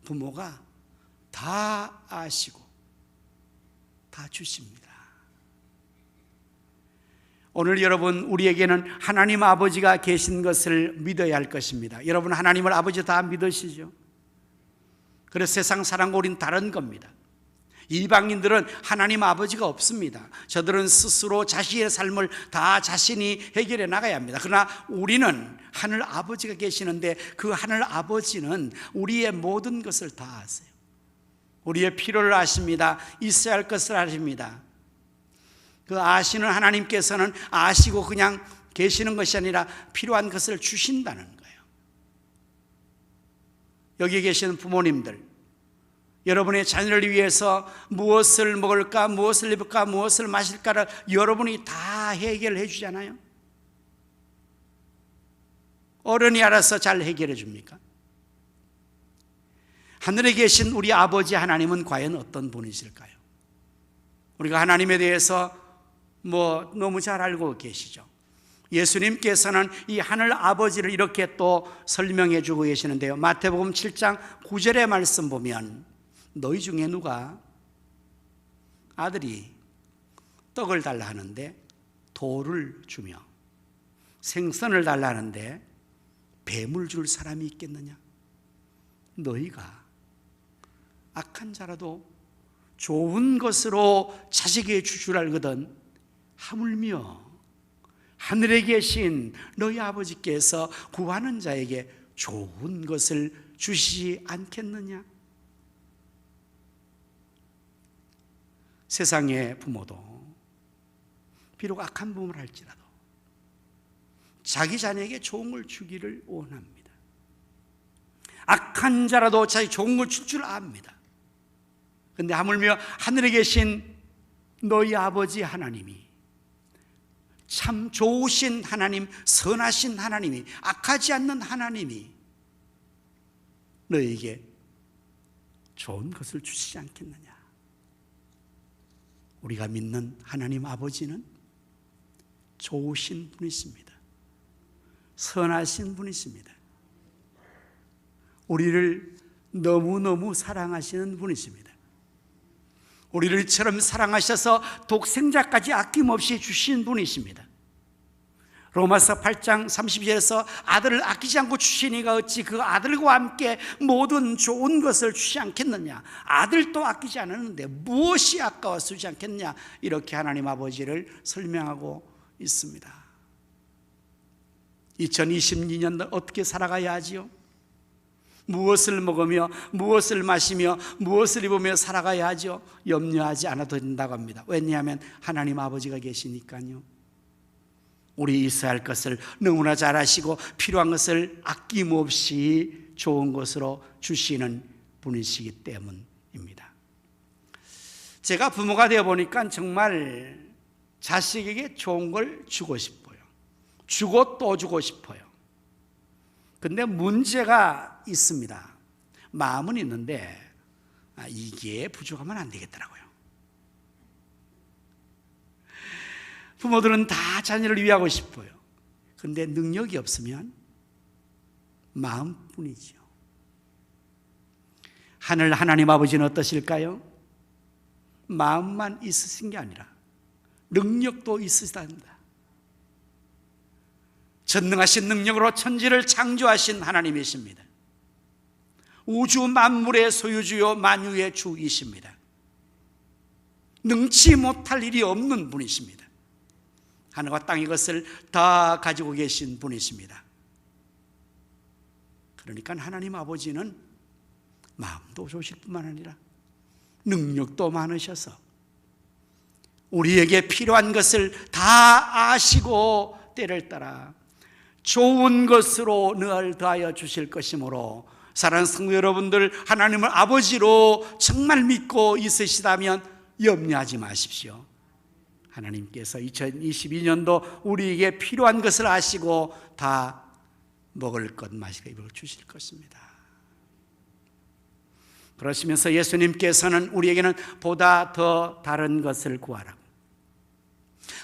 부모가 다 아시고 다 주십니다. 오늘 여러분, 우리에게는 하나님 아버지가 계신 것을 믿어야 할 것입니다. 여러분, 하나님을 아버지 다 믿으시죠? 그래서 세상 사람과 우리는 다른 겁니다. 이방인들은 하나님 아버지가 없습니다. 저들은 스스로 자신의 삶을 다 자신이 해결해 나가야 합니다. 그러나 우리는 하늘 아버지가 계시는데 그 하늘 아버지는 우리의 모든 것을 다 아세요. 우리의 필요를 아십니다. 있어야 할 것을 아십니다. 그 아시는 하나님께서는 아시고 그냥 계시는 것이 아니라 필요한 것을 주신다는 거예요. 여기 계시는 부모님들, 여러분의 자녀를 위해서 무엇을 먹을까, 무엇을 입을까, 무엇을 마실까를 여러분이 다 해결해 주잖아요. 어른이 알아서 잘 해결해 줍니까? 하늘에 계신 우리 아버지 하나님은 과연 어떤 분이실까요? 우리가 하나님에 대해서 너무 잘 알고 계시죠. 예수님께서는 이 하늘 아버지를 이렇게 또 설명해 주고 계시는데요. 마태복음 7장 9절의 말씀 보면 너희 중에 누가 아들이 떡을 달라 하는데 돌을 주며 생선을 달라 하는데 뱀을 줄 사람이 있겠느냐? 너희가 악한 자라도 좋은 것으로 자식에게 주줄 알거든 하물며 하늘에 계신 너희 아버지께서 구하는 자에게 좋은 것을 주시지 않겠느냐? 세상의 부모도 비록 악한 부모를 할지라도 자기 자녀에게 좋은 걸 주기를 원합니다. 악한 자라도 자기 좋은 걸 줄 줄 압니다. 그런데 하물며 하늘에 계신 너희 아버지 하나님이 참 좋으신 하나님, 선하신 하나님이, 악하지 않는 하나님이 너희에게 좋은 것을 주시지 않겠느냐? 우리가 믿는 하나님 아버지는 좋으신 분이십니다. 선하신 분이십니다. 우리를 너무너무 사랑하시는 분이십니다. 우리를 이처럼 사랑하셔서 독생자까지 아낌없이 주신 분이십니다. 로마서 8장 30절에서 아들을 아끼지 않고 주시니가 어찌 그 아들과 함께 모든 좋은 것을 주시 않겠느냐? 아들도 아끼지 않았는데 무엇이 아까워서 주지 않겠느냐? 이렇게 하나님 아버지를 설명하고 있습니다. 2022년 어떻게 살아가야 하지요? 무엇을 먹으며 무엇을 마시며 무엇을 입으며 살아가야 하죠? 염려하지 않아도 된다고 합니다. 왜냐하면 하나님 아버지가 계시니까요. 우리 있어야 할 것을 너무나 잘 아시고 필요한 것을 아낌없이 좋은 것으로 주시는 분이시기 때문입니다. 제가 부모가 되어 보니까 정말 자식에게 좋은 걸 주고 싶어요. 주고 또 주고 싶어요. 근데 문제가 있습니다. 마음은 있는데 이게 부족하면 안 되겠더라고요. 부모들은 다 자녀를 위하고 싶어요. 근데 능력이 없으면 마음뿐이죠. 하나님 아버지는 어떠실까요? 마음만 있으신 게 아니라 능력도 있으시다 합니다. 전능하신 능력으로 천지를 창조하신 하나님이십니다. 우주 만물의 소유주요 만유의 주이십니다. 능치 못할 일이 없는 분이십니다. 하늘과 땅의 것을 다 가지고 계신 분이십니다. 그러니까 하나님 아버지는 마음도 좋으실 뿐만 아니라 능력도 많으셔서 우리에게 필요한 것을 다 아시고 때를 따라 좋은 것으로 늘 더하여 주실 것이므로 사랑하는 성도 여러분들, 하나님을 아버지로 정말 믿고 있으시다면 염려하지 마십시오. 하나님께서 2022년도 우리에게 필요한 것을 아시고 다 먹을 것, 마실 것, 입을 것 주실 것입니다. 그러시면서 예수님께서는 우리에게는 보다 더 다른 것을 구하라고,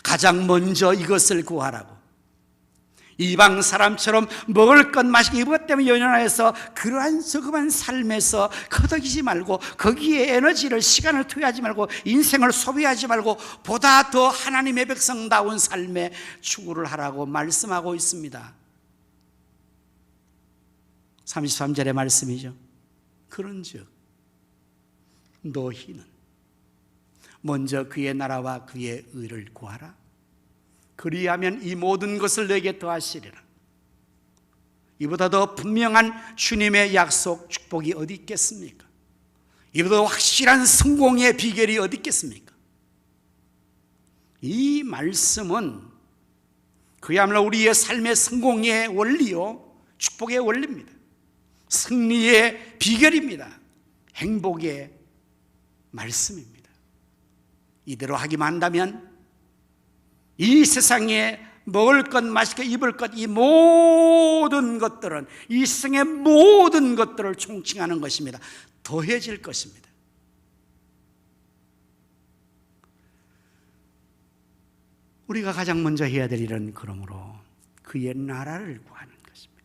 가장 먼저 이것을 구하라고, 이방 사람처럼 먹을 것 마시고 입을 것 때문에 연연하여서 그러한 저급한 삶에서 커덕이지 말고 거기에 에너지를 시간을 투여하지 말고 인생을 소비하지 말고 보다 더 하나님의 백성다운 삶에 추구를 하라고 말씀하고 있습니다. 33절의 말씀이죠. 그런즉 너희는 먼저 그의 나라와 그의 의를 구하라. 그리하면 이 모든 것을 내게 더하시리라. 이보다 더 분명한 주님의 약속, 축복이 어디 있겠습니까? 이보다 더 확실한 성공의 비결이 어디 있겠습니까? 이 말씀은 그야말로 우리의 삶의 성공의 원리요, 축복의 원리입니다. 승리의 비결입니다. 행복의 말씀입니다. 이대로 하기만 한다면 이 세상에 먹을 것, 마실 것, 입을 것, 이 모든 것들은 이 세상의 모든 것들을 총칭하는 것입니다. 더해질 것입니다. 우리가 가장 먼저 해야 될 일은 그러므로 그의 나라를 구하는 것입니다.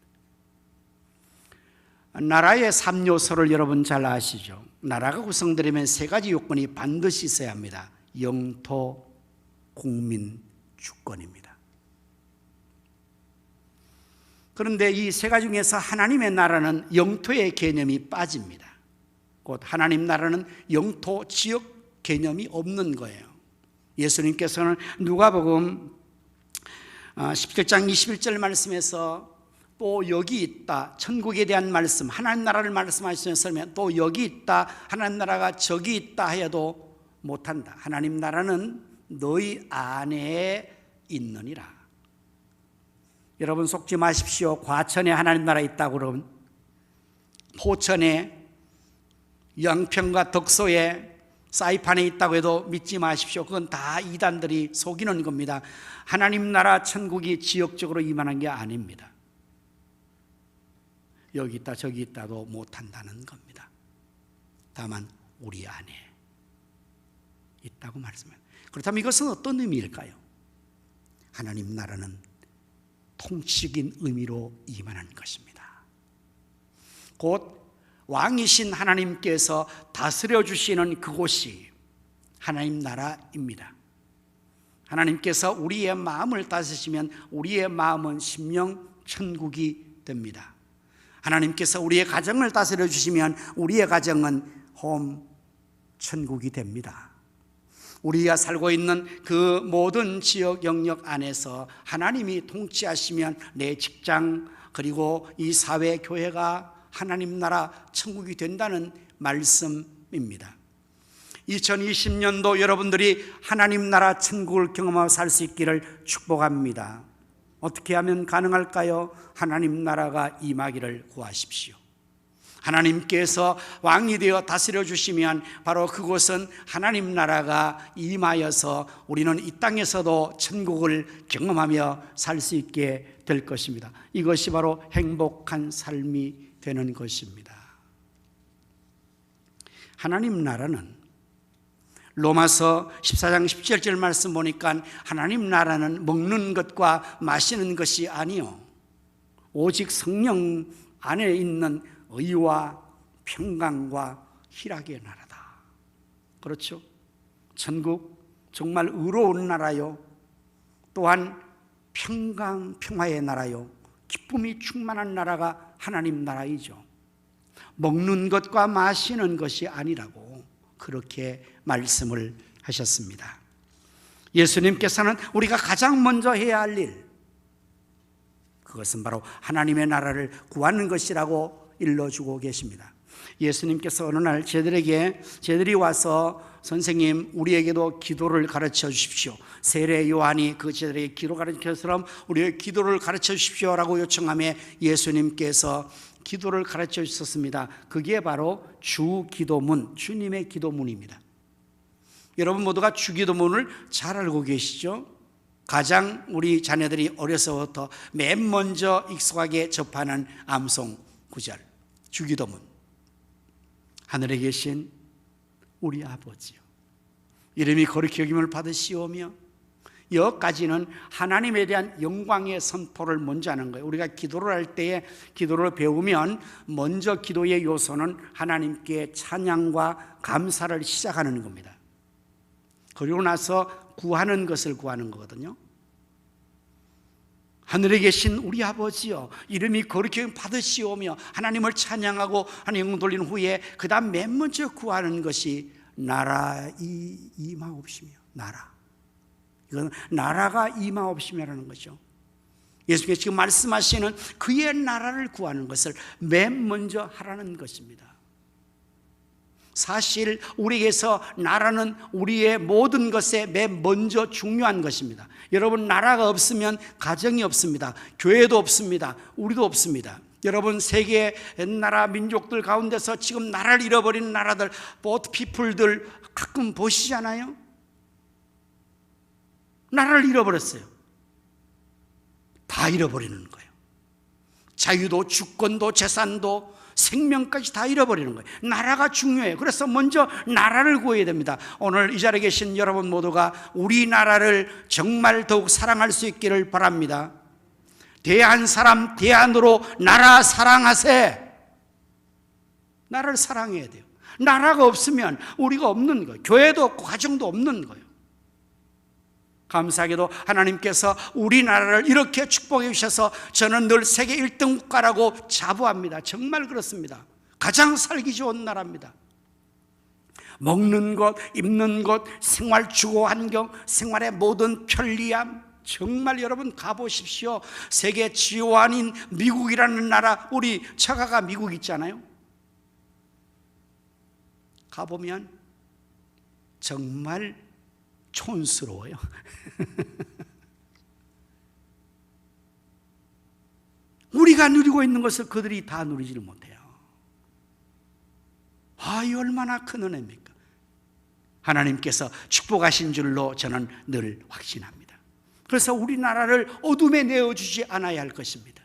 나라의 3요소를 여러분 잘 아시죠? 나라가 구성되려면 3가지 요건이 반드시 있어야 합니다. 영토, 국민, 주권입니다. 그런데 이 3가지 중에서 하나님의 나라는 영토의 개념이 빠집니다. 곧 하나님 나라는 영토, 지역 개념이 없는 거예요. 예수님께서는 누가복음 17장 21절 말씀에서 또 여기 있다, 천국에 대한 말씀, 하나님 나라를 말씀하시면서 또 여기 있다, 하나님 나라가 저기 있다 해도 못한다. 하나님 나라는 너희 안에 있느니라. 여러분 속지 마십시오. 과천에 하나님 나라 있다고 그러면 포천에, 양평과 덕소에, 사이판에 있다고 해도 믿지 마십시오. 그건 다 이단들이 속이는 겁니다. 하나님 나라 천국이 지역적으로 임하는 게 아닙니다. 여기 있다 저기 있다도 못한다는 겁니다. 다만 우리 안에 있다고 말씀합니다. 그렇다면 이것은 어떤 의미일까요? 하나님 나라는 통치적인 의미로 임하는 것입니다. 곧 왕이신 하나님께서 다스려 주시는 그곳이 하나님 나라입니다. 하나님께서 우리의 마음을 다스리시면 우리의 마음은 심령 천국이 됩니다. 하나님께서 우리의 가정을 다스려 주시면 우리의 가정은 홈 천국이 됩니다. 우리가 살고 있는 그 모든 지역 영역 안에서 하나님이 통치하시면 내 직장 그리고 이 사회 교회가 하나님 나라 천국이 된다는 말씀입니다. 2020년도 여러분들이 하나님 나라 천국을 경험하며 살 수 있기를 축복합니다. 어떻게 하면 가능할까요? 하나님 나라가 임하기를 구하십시오. 하나님께서 왕이 되어 다스려 주시면 바로 그곳은 하나님 나라가 임하여서 우리는 이 땅에서도 천국을 경험하며 살 수 있게 될 것입니다. 이것이 바로 행복한 삶이 되는 것입니다. 하나님 나라는 로마서 14장 17절 말씀 보니까 하나님 나라는 먹는 것과 마시는 것이 아니요 오직 성령 안에 있는 의와 평강과 희락의 나라다. 그렇죠? 천국 정말 의로운 나라요, 또한 평강 평화의 나라요, 기쁨이 충만한 나라가 하나님 나라이죠. 먹는 것과 마시는 것이 아니라고 그렇게 말씀을 하셨습니다. 예수님께서는 우리가 가장 먼저 해야 할 일, 그것은 바로 하나님의 나라를 구하는 것이라고 일러주고 계십니다. 예수님께서 어느 날 제들이 와서 선생님 우리에게도 기도를 가르쳐 주십시오. 세례 요한이 그 제들에게 기도 가르쳐처럼 우리의 기도를 가르쳐 주십시오라고 요청하며 예수님께서 기도를 가르쳐 주셨습니다. 그게 바로 주기도문, 주님의 기도문입니다. 여러분 모두가 주기도문을 잘 알고 계시죠? 가장 우리 자녀들이 어려서부터 맨 먼저 익숙하게 접하는 암송 구절, 주기도문. 하늘에 계신 우리 아버지요, 이름이 거룩히 여김을 받으시오며 여기까지는 하나님에 대한 영광의 선포를 먼저 하는 거예요. 우리가 기도를 할 때에 기도를 배우면 먼저 기도의 요소는 하나님께 찬양과 감사를 시작하는 겁니다. 그리고 나서 구하는 것을 구하는 거거든요. 하늘에 계신 우리 아버지여, 이름이 거룩히 받으시오며 하나님을 찬양하고 하나님 영광 돌리는 후에 그 다음 맨 먼저 구하는 것이 나라 임하옵시며, 나라. 이건 나라가 임하옵시며라는 거죠. 예수께서 지금 말씀하시는 그의 나라를 구하는 것을 맨 먼저 하라는 것입니다. 사실 우리에게서 나라는 우리의 모든 것에 맨 먼저 중요한 것입니다. 여러분, 나라가 없으면 가정이 없습니다. 교회도 없습니다. 우리도 없습니다. 여러분, 세계 나라 민족들 가운데서 지금 나라를 잃어버리는 나라들, 보트 피플들 가끔 보시잖아요. 나라를 잃어버렸어요. 다 잃어버리는 거예요. 자유도 주권도 재산도 생명까지 다 잃어버리는 거예요. 나라가 중요해요. 그래서 먼저 나라를 구해야 됩니다. 오늘 이 자리에 계신 여러분 모두가 우리나라를 정말 더욱 사랑할 수 있기를 바랍니다. 대한 사람 대한으로 나라 사랑하세. 나라를 사랑해야 돼요. 나라가 없으면 우리가 없는 거예요. 교회도 없고 가정도 없는 거예요. 감사하게도 하나님께서 우리나라를 이렇게 축복해 주셔서 저는 늘 세계 1등 국가라고 자부합니다. 정말 그렇습니다. 가장 살기 좋은 나라입니다. 먹는 것, 입는 것, 생활 주거 환경, 생활의 모든 편리함, 정말 여러분 가보십시오. 세계 지원인 미국이라는 나라, 우리 처가가 미국 있잖아요. 가보면 정말 촌스러워요. 우리가 누리고 있는 것을 그들이 다 누리지를 못해요. 이 얼마나 큰 은혜입니까? 하나님께서 축복하신 줄로 저는 늘 확신합니다. 그래서 우리나라를 어둠에 내어주지 않아야 할 것입니다.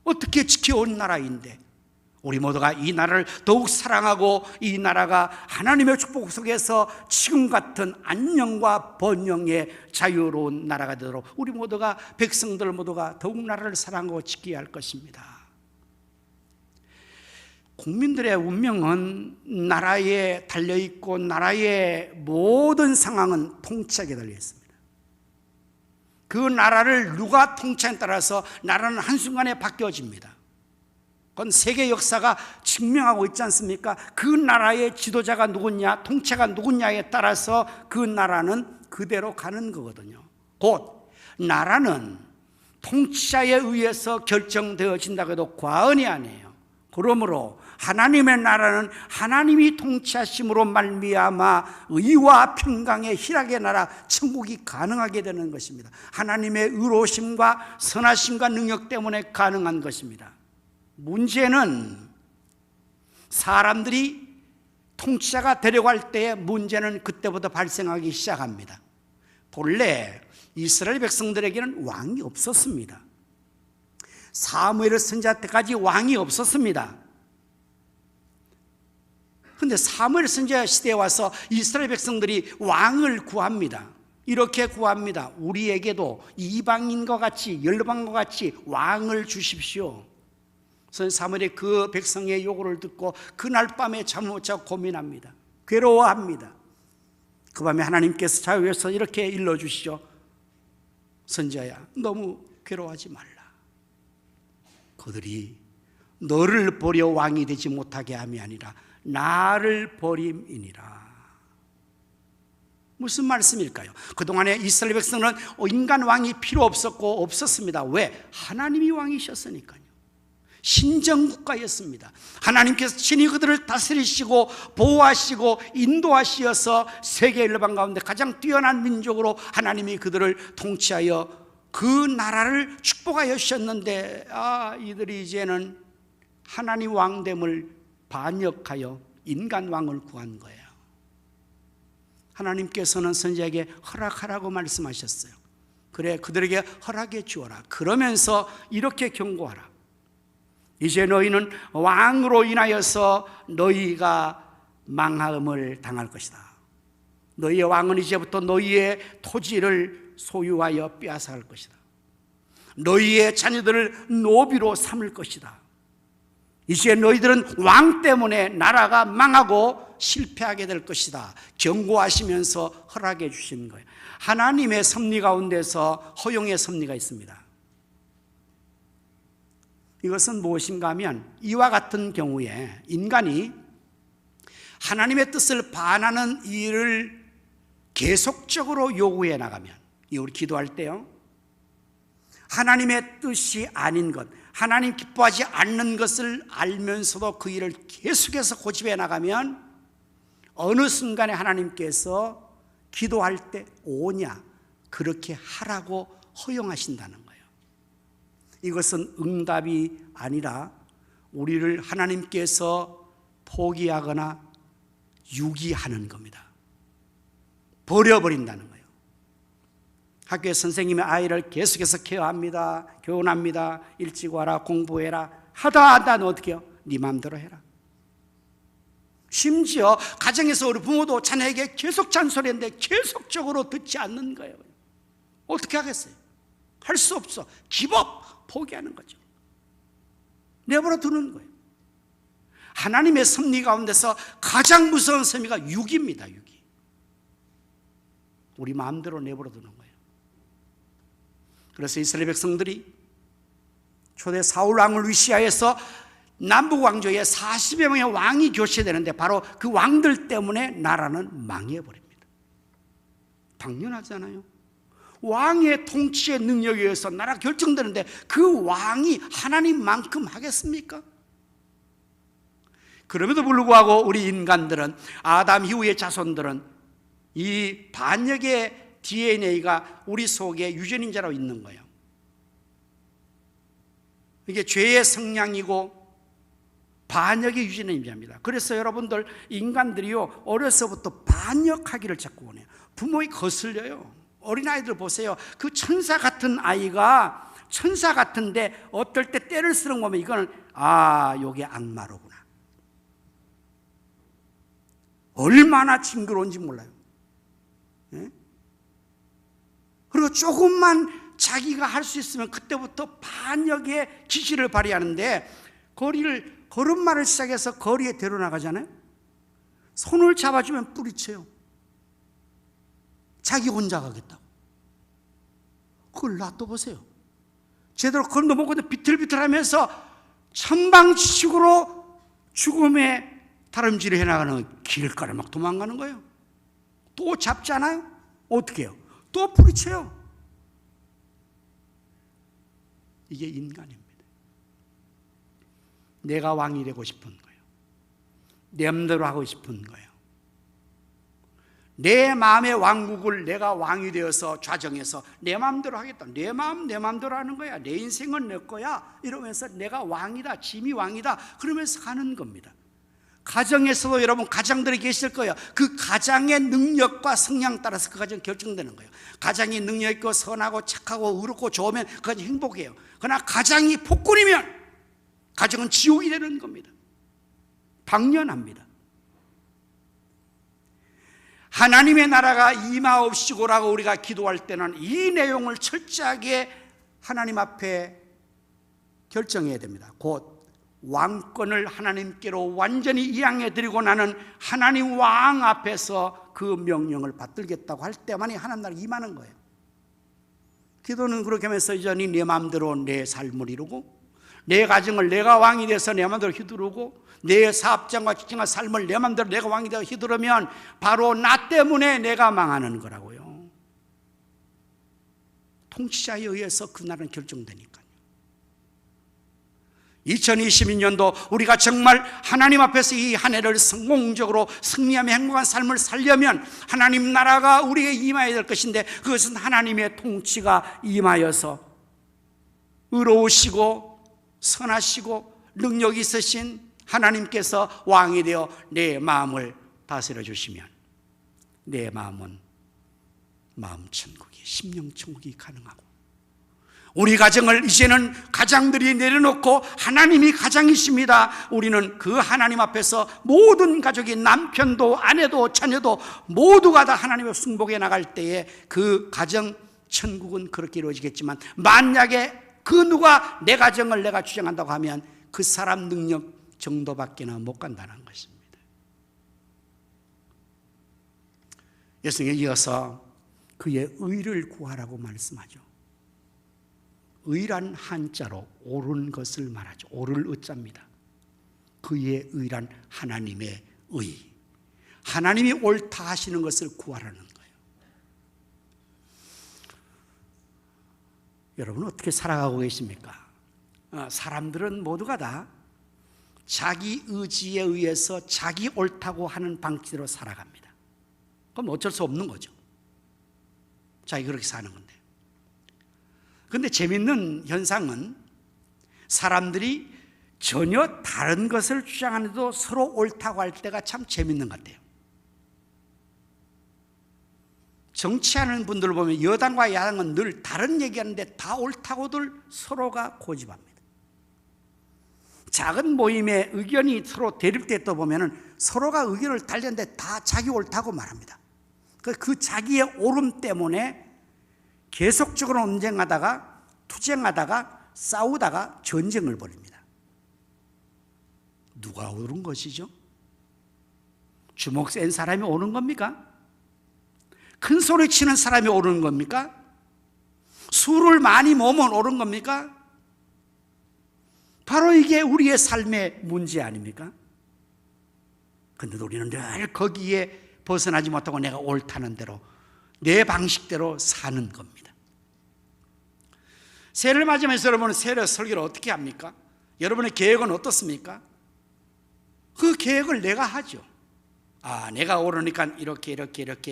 어떻게 지켜온 나라인데 우리 모두가 이 나라를 더욱 사랑하고 이 나라가 하나님의 축복 속에서 지금 같은 안녕과 번영의 자유로운 나라가 되도록 우리 모두가, 백성들 모두가 더욱 나라를 사랑하고 지켜야 할 것입니다. 국민들의 운명은 나라에 달려있고 나라의 모든 상황은 통치하게 달려있습니다. 그 나라를 누가 통치하냐에 따라서 나라는 한순간에 바뀌어집니다. 그건 세계 역사가 증명하고 있지 않습니까? 그 나라의 지도자가 누구냐, 통치자가 누구냐에 따라서 그 나라는 그대로 가는 거거든요. 곧 나라는 통치자에 의해서 결정되어진다고 해도 과언이 아니에요. 그러므로 하나님의 나라는 하나님이 통치하심으로 말미암아 의와 평강의 희락의 나라, 천국이 가능하게 되는 것입니다. 하나님의 의로우심과 선하심과 능력 때문에 가능한 것입니다. 문제는 사람들이 통치자가 되려고 할 때의 문제는 그때부터 발생하기 시작합니다. 본래 이스라엘 백성들에게는 왕이 없었습니다. 사무엘 선지자 때까지 왕이 없었습니다. 그런데 사무엘 선지자 시대에 와서 이스라엘 백성들이 왕을 구합니다. 이렇게 구합니다. 우리에게도 이방인과 같이, 열방과 같이 왕을 주십시오. 사무엘이 그 백성의 요구를 듣고 그날 밤에 잠을 못 자고 고민합니다. 괴로워합니다. 그 밤에 하나님께서 자유에서 이렇게 일러주시죠. 선지자야, 너무 괴로워하지 말라. 그들이 너를 버려 왕이 되지 못하게 함이 아니라 나를 버림이니라. 무슨 말씀일까요? 그동안에 이스라엘 백성은 인간 왕이 필요 없었고 없었습니다. 왜? 하나님이 왕이셨으니까요. 신정국가였습니다. 하나님께서 친히 그들을 다스리시고 보호하시고 인도하시어서 세계 열방 가운데 가장 뛰어난 민족으로 하나님이 그들을 통치하여 그 나라를 축복하여 주셨는데 이들이 이제는 하나님 왕됨을 반역하여 인간 왕을 구한 거예요. 하나님께서는 선지자에게 허락하라고 말씀하셨어요. 그래, 그들에게 허락해 주어라. 그러면서 이렇게 경고하라. 이제 너희는 왕으로 인하여서 너희가 망함을 당할 것이다. 너희의 왕은 이제부터 너희의 토지를 소유하여 빼앗아갈 것이다. 너희의 자녀들을 노비로 삼을 것이다. 이제 너희들은 왕 때문에 나라가 망하고 실패하게 될 것이다. 경고하시면서 허락해 주시는 거예요. 하나님의 섭리 가운데서 허용의 섭리가 있습니다. 이것은 무엇인가 하면 이와 같은 경우에 인간이 하나님의 뜻을 반하는 일을 계속적으로 요구해 나가면, 우리 기도할 때요, 하나님의 뜻이 아닌 것, 하나님 기뻐하지 않는 것을 알면서도 그 일을 계속해서 고집해 나가면 어느 순간에 하나님께서 기도할 때 오냐, 그렇게 하라고 허용하신다는 거예요. 이것은 응답이 아니라 우리를 하나님께서 포기하거나 유기하는 겁니다. 버려버린다는 거예요. 학교에 선생님이 아이를 계속해서 케어합니다. 교훈합니다. 일찍 와라, 공부해라. 하다 너 어떻게 해요? 네 마음대로 해라. 심지어 가정에서 우리 부모도 자녀에게 계속 잔소리했는데 계속적으로 듣지 않는 거예요. 어떻게 하겠어요? 할 수 없어. 기법, 포기하는 거죠. 내버려 두는 거예요. 하나님의 섭리 가운데서 가장 무서운 섭리가 유기입니다. 유기. 우리 마음대로 내버려 두는 거예요. 그래서 이스라엘 백성들이 초대 사울 왕을 위시하여서 남북 왕조에 40여 명의 왕이 교체되는데 바로 그 왕들 때문에 나라는 망해버립니다. 당연하잖아요. 왕의 통치의 능력에 의해서 나라 결정되는데 그 왕이 하나님만큼 하겠습니까? 그럼에도 불구하고 우리 인간들은, 아담 이후의 자손들은 이 반역의 DNA가 우리 속에 유전인자로 있는 거예요. 이게 죄의 성향이고 반역의 유전인자입니다. 그래서 여러분들 인간들이요, 어려서부터 반역하기를 자꾸 원해요. 부모에 거슬려요. 어린아이들 보세요. 그 천사 같은 아이가 천사 같은데 어떨 때 때를 쓰는 거 보면 이거는 요게 악마로구나. 얼마나 징그러운지 몰라요. 예? 그리고 조금만 자기가 할 수 있으면 그때부터 반역의 기질을 발휘하는데, 걸음마를 시작해서 거리에 데려나가잖아요. 손을 잡아주면 뿌리쳐요. 자기 혼자 가겠다고. 그걸 놔둬보세요. 제대로 걸음도 못 걷는데 비틀비틀하면서 천방지축으로 죽음의 다름질을 해나가는 길가를 막 도망가는 거예요. 또 잡잖아요. 어떻게 해요? 또 뿌리쳐요. 이게 인간입니다. 내가 왕이 되고 싶은 거예요. 내 마음대로 하고 싶은 거예요. 내 마음의 왕국을 내가 왕이 되어서 좌정해서 내 마음대로 하겠다. 내 마음대로 하는 거야. 내 인생은 내 거야. 이러면서 내가 왕이다, 짐이 왕이다, 그러면서 가는 겁니다. 가정에서도 여러분 가장들이 계실 거예요. 그 가장의 능력과 성향 따라서 그 가정이 결정되는 거예요. 가장이 능력 있고 선하고 착하고 의롭고 좋으면 그 가정이 행복해요. 그러나 가장이 폭군이면 가정은 지옥이 되는 겁니다. 당연합니다. 하나님의 나라가 임하옵시고라고 우리가 기도할 때는 이 내용을 철저하게 하나님 앞에 결정해야 됩니다. 곧 왕권을 하나님께로 완전히 이양해 드리고 나는 하나님 왕 앞에서 그 명령을 받들겠다고 할 때만이 하나님 나라가 임하는 거예요. 기도는 그렇게 하면서 여전히 내 마음대로 내 삶을 이루고, 내 가정을 내가 왕이 돼서 내 마음대로 휘두르고, 내 사업장과 직장과 삶을 내 마음대로 내가 왕이 되어 휘두르면 바로 나 때문에 내가 망하는 거라고요. 통치자에 의해서 그 나라는 결정되니까요. 2022년도 우리가 정말 하나님 앞에서 이 한 해를 성공적으로 승리하며 행복한 삶을 살려면 하나님 나라가 우리에게 임해야 될 것인데, 그것은 하나님의 통치가 임하여서 의로우시고 선하시고 능력 있으신 하나님께서 왕이 되어 내 마음을 다스려 주시면 내 마음은 마음 천국이, 심령 천국이 가능하고, 우리 가정을 이제는 가장들이 내려놓고 하나님이 가장이십니다. 우리는 그 하나님 앞에서 모든 가족이 남편도 아내도 자녀도 모두가 다 하나님의 승복에 나갈 때에 그 가정 천국은 그렇게 이루어지겠지만, 만약에 그 누가 내 가정을 내가 주장한다고 하면 그 사람 능력 정도밖에는 못 간다는 것입니다. 예수님에 이어서 그의 의를 구하라고 말씀하죠. 의란 한자로 옳은 것을 말하죠. 옳을 의자입니다. 그의 의란 하나님의 의, 하나님이 옳다 하시는 것을 구하라는 거예요. 여러분 어떻게 살아가고 계십니까? 사람들은 모두가 다 자기 의지에 의해서 자기 옳다고 하는 방식대로 살아갑니다. 그럼 어쩔 수 없는 거죠. 자기 그렇게 사는 건데. 그런데 재밌는 현상은 사람들이 전혀 다른 것을 주장하는데도 서로 옳다고 할 때가 참 재밌는 것 같아요. 정치하는 분들을 보면 여당과 야당은 늘 다른 얘기하는데 다 옳다고들 서로가 고집합니다. 작은 모임의 의견이 서로 대립됐다 보면 서로가 의견을 달리는데 다 자기 옳다고 말합니다. 그 자기의 옳음 때문에 계속적으로 논쟁하다가 투쟁하다가 싸우다가 전쟁을 벌입니다. 누가 옳은 것이죠? 주먹 센 사람이 옳은 겁니까? 큰 소리 치는 사람이 옳은 겁니까? 술을 많이 먹으면 옳은 겁니까? 바로 이게 우리의 삶의 문제 아닙니까? 그런데 우리는 늘 거기에 벗어나지 못하고 내가 옳다는 대로 내 방식대로 사는 겁니다. 새해를 맞이하면서 여러분은 새해 설교를 어떻게 합니까? 여러분의 계획은 어떻습니까? 그 계획을 내가 하죠. 내가 오르니까 이렇게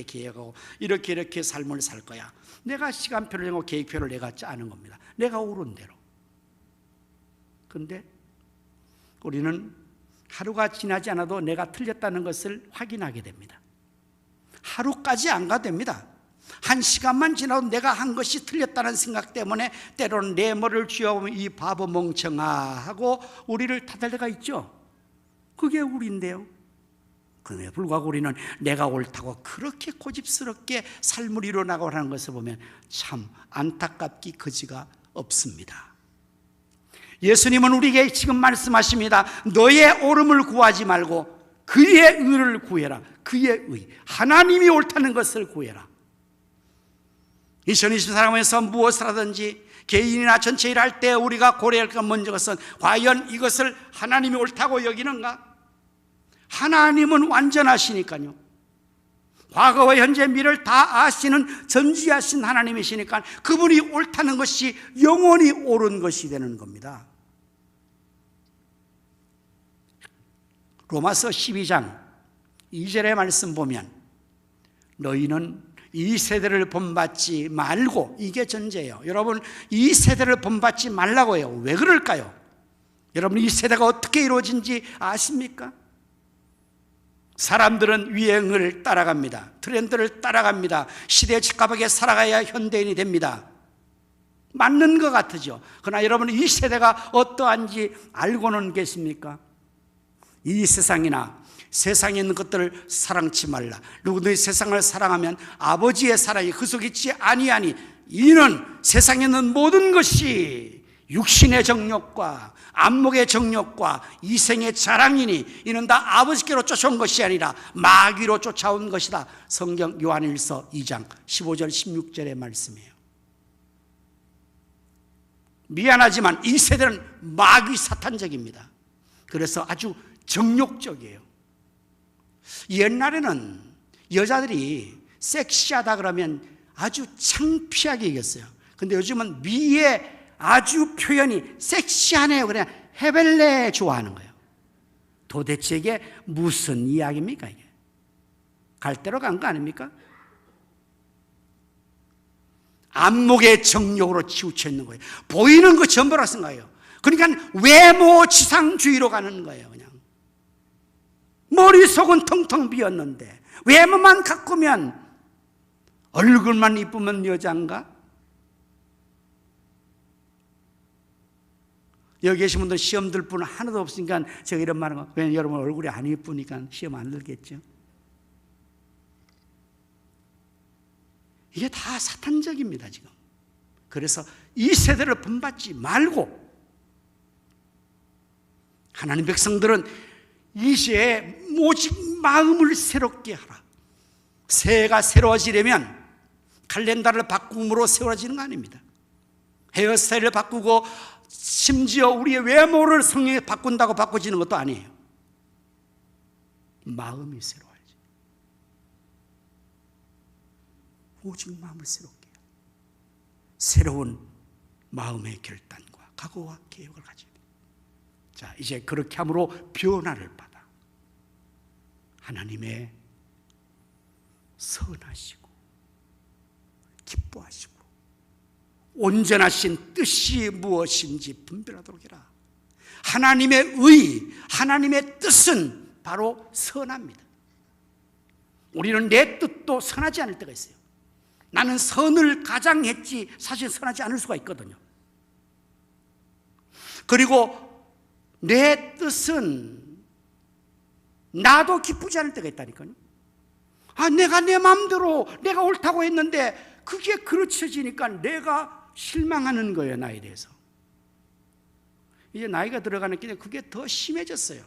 계획하고 이렇게 삶을 살 거야. 내가 시간표를 정하고 계획표를 내가 짜는 겁니다. 내가 오른 대로. 그런데 우리는 하루가 지나지 않아도 내가 틀렸다는 것을 확인하게 됩니다. 하루까지 안 가도 됩니다. 한 시간만 지나도 내가 한 것이 틀렸다는 생각 때문에 때로는 내 머리를 쥐어보면 이 바보 멍청아 하고 우리를 탓할 때가 있죠. 그게 우리인데요. 그럼에도 불구하고 우리는 내가 옳다고 그렇게 고집스럽게 삶을 이뤄나가고 하는 것을 보면 참 안타깝기 거지가 없습니다. 예수님은 우리에게 지금 말씀하십니다. 너의 옳음을 구하지 말고 그의 의를 구해라. 그의 의, 하나님이 옳다는 것을 구해라. 2024년에서 무엇을 하든지 개인이나 전체 일할 때 우리가 고려할 것 먼저 것은 과연 이것을 하나님이 옳다고 여기는가? 하나님은 완전하시니까요. 과거와 현재 미래를 다 아시는 전지하신 하나님이시니까 그분이 옳다는 것이 영원히 옳은 것이 되는 겁니다. 로마서 12장 2절의 말씀 보면 너희는 이 세대를 본받지 말고, 이게 전제예요. 여러분 이 세대를 본받지 말라고 해요. 왜 그럴까요? 여러분 이 세대가 어떻게 이루어진지 아십니까? 사람들은 유행을 따라갑니다. 트렌드를 따라갑니다. 시대에 적합하게 살아가야 현대인이 됩니다. 맞는 것 같으죠. 그러나 여러분 이 세대가 어떠한지 알고는 계십니까? 이 세상이나 세상에 있는 것들을 사랑치 말라. 누구든지 세상을 사랑하면 아버지의 사랑이 그 속에 있지 아니하니 이는 세상에 있는 모든 것이 육신의 정욕과 안목의 정욕과 이생의 자랑이니 이는 다 아버지께로 쫓아온 것이 아니라 마귀로 쫓아온 것이다. 성경 요한일서 2장 15절 16절의 말씀이에요. 미안하지만 이 세대는 마귀 사탄적입니다. 그래서 아주 정욕적이에요. 옛날에는 여자들이 섹시하다 그러면 아주 창피하게 여겼어요. 근데 요즘은 미의 아주 표현이 섹시하네요. 그냥 헤벨레 좋아하는 거예요. 도대체 이게 무슨 이야기입니까? 이게 갈대로 간 거 아닙니까? 안목의 정욕으로 치우쳐 있는 거예요. 보이는 거 전부라 생각해요. 그러니까 외모 지상주의로 가는 거예요. 그냥 머릿속은 텅텅 비었는데 외모만 가꾸면, 얼굴만 이쁘면 여자인가? 여기 계신 분들 시험 들 분은 하나도 없으니까 제가 이런 말은 거. 왜냐면 여러분 얼굴이 안 예쁘니까 시험 안 들겠죠. 이게 다 사탄적입니다 지금. 그래서 이 세대를 본받지 말고 하나님 백성들은 이제 오직 마음을 새롭게 하라. 새해가 새로워지려면 칼렌더를 바꿈으로 새로워지는 거 아닙니다. 헤어스타일을 바꾸고 심지어 우리의 외모를 성령에 바꾼다고 바꿔지는 것도 아니에요. 마음이 새로워야지. 오직 마음을 새롭게 해요. 새로운 마음의 결단과 각오와 계획을 가져야 돼요. 자, 이제 그렇게 함으로 변화를 받아 하나님의 선하시고 기뻐하시고 온전하신 뜻이 무엇인지 분별하도록 해라. 하나님의 의, 하나님의 뜻은 바로 선합니다. 우리는 내 뜻도 선하지 않을 때가 있어요. 나는 선을 가장 했지 사실 선하지 않을 수가 있거든요. 그리고 내 뜻은 나도 기쁘지 않을 때가 있다니까요. 내가 내 마음대로 내가 옳다고 했는데 그게 그르쳐지니까 내가 실망하는 거예요. 나에 대해서. 이제 나이가 들어가는 게 그게 더 심해졌어요.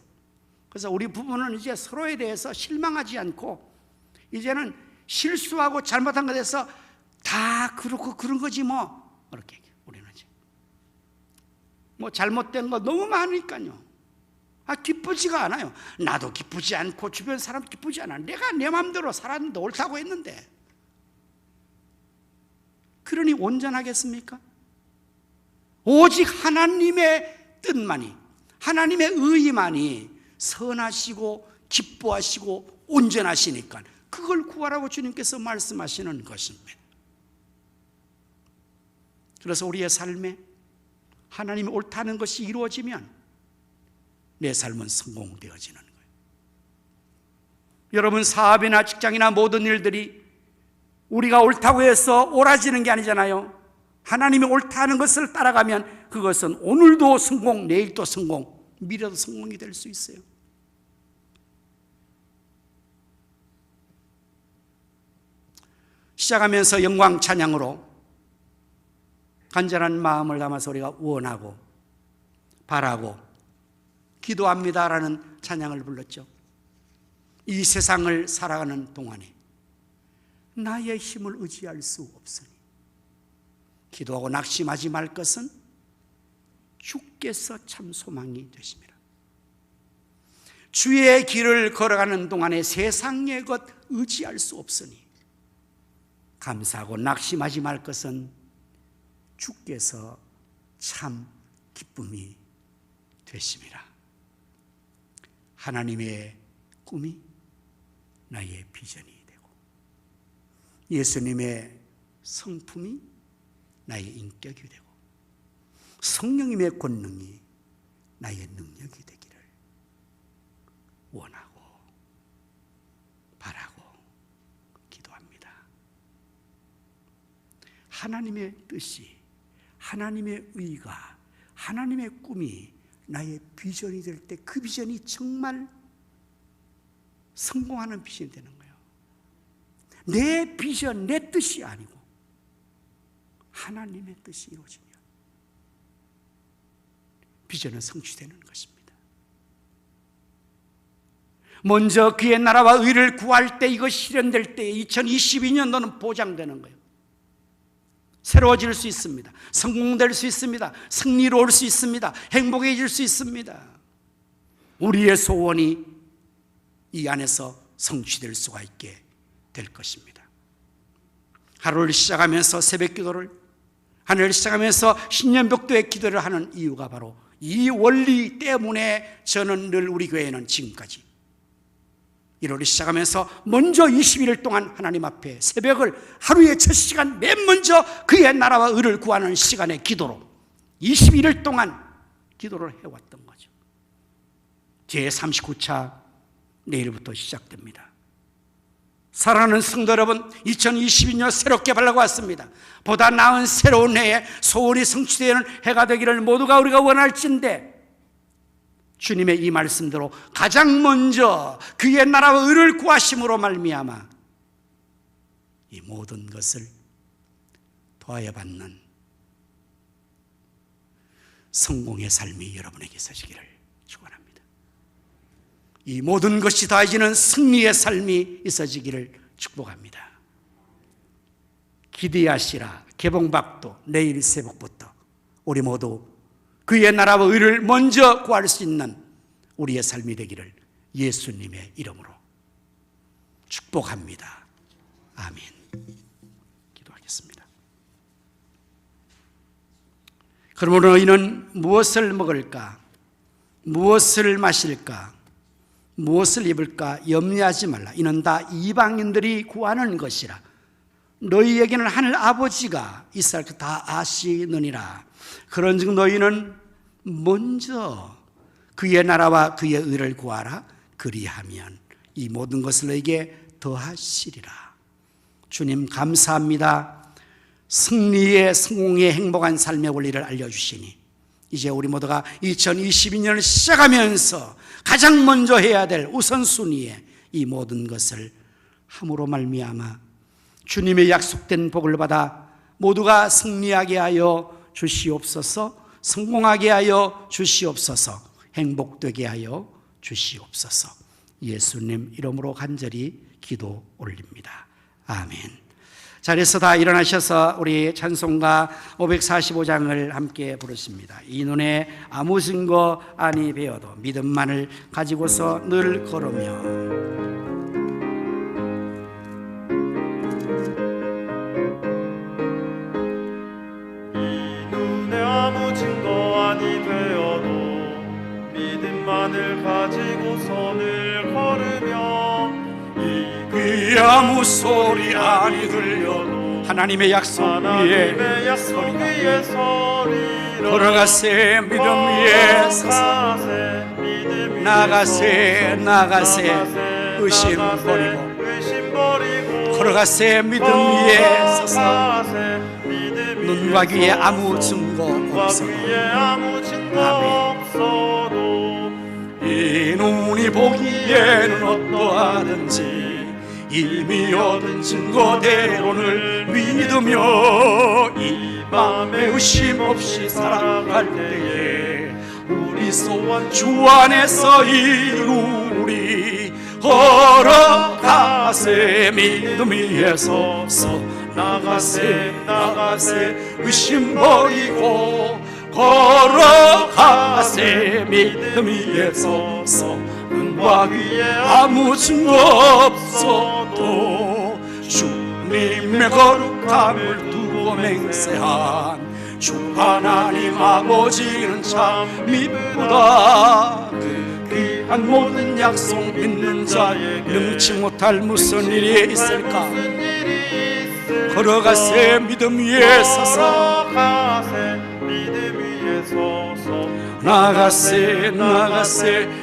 그래서 우리 부부는 이제 서로에 대해서 실망하지 않고 이제는 실수하고 잘못한 것에 대해서 다 그렇고 그런 거지 뭐 그렇게 얘기해요. 우리는 이제 뭐 잘못된 거 너무 많으니까요. 기쁘지가 않아요. 나도 기쁘지 않고 주변 사람 기쁘지 않아. 내가 내 마음대로 살았는데 옳다고 했는데. 그러니 온전하겠습니까? 오직 하나님의 뜻만이, 하나님의 의만이 선하시고 기뻐하시고 온전하시니까 그걸 구하라고 주님께서 말씀하시는 것입니다. 그래서 우리의 삶에 하나님이 옳다는 것이 이루어지면 내 삶은 성공되어지는 거예요. 여러분 사업이나 직장이나 모든 일들이 우리가 옳다고 해서 옳아지는 게 아니잖아요. 하나님이 옳다는 것을 따라가면 그것은 오늘도 성공, 내일도 성공, 미래도 성공이 될 수 있어요. 시작하면서 영광 찬양으로 간절한 마음을 담아서 우리가 원하고 바라고 기도합니다라는 찬양을 불렀죠. 이 세상을 살아가는 동안에 나의 힘을 의지할 수 없으니 기도하고 낙심하지 말 것은 주께서 참 소망이 되십니다. 주의 길을 걸어가는 동안에 세상의 것 의지할 수 없으니 감사하고 낙심하지 말 것은 주께서 참 기쁨이 되십니다. 하나님의 꿈이 나의 비전이 되고 예수님의 성품이 나의 인격이 되고 성령님의 권능이 나의 능력이 되기를 원하고 바라고 기도합니다. 하나님의 뜻이, 하나님의 의가, 하나님의 꿈이 나의 비전이 될 때 그 비전이 정말 성공하는 비전이 되는 거예요. 내 비전, 내 뜻이 아니고 하나님의 뜻이 이루어지면 비전은 성취되는 것입니다. 먼저 그의 나라와 의를 구할 때 이거 실현될 때 2022년도는 보장되는 거예요. 새로워질 수 있습니다. 성공될 수 있습니다. 승리로울 수 있습니다. 행복해질 수 있습니다. 우리의 소원이 이 안에서 성취될 수가 있게 될 것입니다. 하루를 시작하면서 새벽 기도를, 하늘을 시작하면서 신년벽도의 기도를 하는 이유가 바로 이 원리 때문에 저는 늘 우리 교회는 지금까지 1월을 시작하면서 먼저 21일 동안 하나님 앞에 새벽을 하루의 첫 시간 맨 먼저 그의 나라와 의를 구하는 시간의 기도로 21일 동안 기도를 해왔던 거죠. 제39차 내일부터 시작됩니다. 사랑하는 성도 여러분, 2022년 새롭게 밝아왔습니다. 보다 나은 새로운 해에 소원이 성취되는 해가 되기를 모두가 우리가 원할진대, 주님의 이 말씀대로 가장 먼저 그의 나라와 의를 구하심으로 말미암아 이 모든 것을 더하여 받는 성공의 삶이 여러분에게 있으시기를 축원합니다. 이 모든 것이 더해지는 승리의 삶이 있어지기를 축복합니다. 기대하시라. 개봉박도 내일 새벽부터 우리 모두 그의 나라와 의를 먼저 구할 수 있는 우리의 삶이 되기를 예수님의 이름으로 축복합니다. 아멘. 기도하겠습니다. 그러므로 너희는 무엇을 먹을까, 무엇을 마실까, 무엇을 입을까 염려하지 말라. 이는 다 이방인들이 구하는 것이라. 너희에게는 하늘 아버지가 이스라엘 다 아시느니라. 그런즉 너희는 먼저 그의 나라와 그의 의를 구하라. 그리하면 이 모든 것을 너희에게 더하시리라. 주님 감사합니다. 승리의 성공의 행복한 삶의 원리를 알려주시니 이제 우리 모두가 2022년을 시작하면서 가장 먼저 해야 될 우선순위에 이 모든 것을 함으로 말미암아 주님의 약속된 복을 받아 모두가 승리하게 하여 주시옵소서, 성공하게 하여 주시옵소서, 행복되게 하여 주시옵소서. 예수님 이름으로 간절히 기도 올립니다. 아멘. 자리에서 다 일어나셔서 우리 찬송가 545장을 함께 부르십니다. 이 눈에 아무 증거 아니 배어도 믿음만을 가지고서 늘 걸으며 아무 증거 아니 되어도 믿음만을 가지고 손을 걸으며 이 아무 소리 아니 들려도 하나님의 약속 위에 걸어가세 믿음 위에 서서 나가세 의심 버리고 걸어가세 믿음 위에 서서 눈과 귀에 아무 증거 없어도 이 눈이 보기에는 어떠하든지 이미 얻은 증거대로를 믿으며 이 맘에 의심 없이 살아갈 때에 우리 소원 주 안에서 이루리. 걸어가세 믿음 위에 서서 나가세 의심 버리고 걸어가세 믿음 위에 서서 눈과 귀에 아무 증거 없어도 주님의 거룩함을 두고 맹세한 주 하나님 아버지는 참 미쁘다. 그 귀한 모든 약속 믿는 자에게 능치 못할 무슨 일이 있을까. 걸어가세 믿음 위에 서서 나가세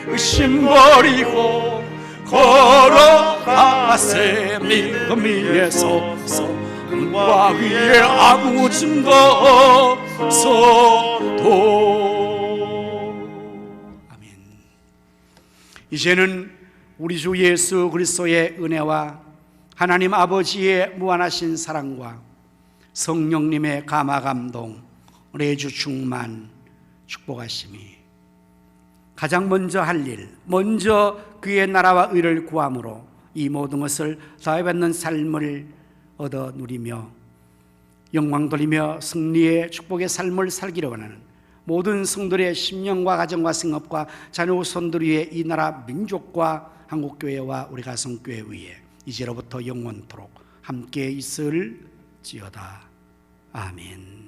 의심 버리고 걸어가세 믿음 위에 서서 눈과 위에 아무 증거 없어도. 아멘. 이제는 우리 주 예수 그리스도의 은혜와 하나님 아버지의 무한하신 사랑과 성령님의 감화 감동, 내주 충만 축복하심이 가장 먼저 할 일, 먼저 그의 나라와 의를 구함으로 이 모든 것을 더해받는 삶을 얻어 누리며 영광 돌리며 승리의 축복의 삶을 살기를 원하는 모든 성도의 심령과 가정과 생업과 자녀 손들 위에 이 나라 민족과 한국교회와 우리 가성교회 위에 이제로부터 영원토록 함께 있을지어다. 아멘.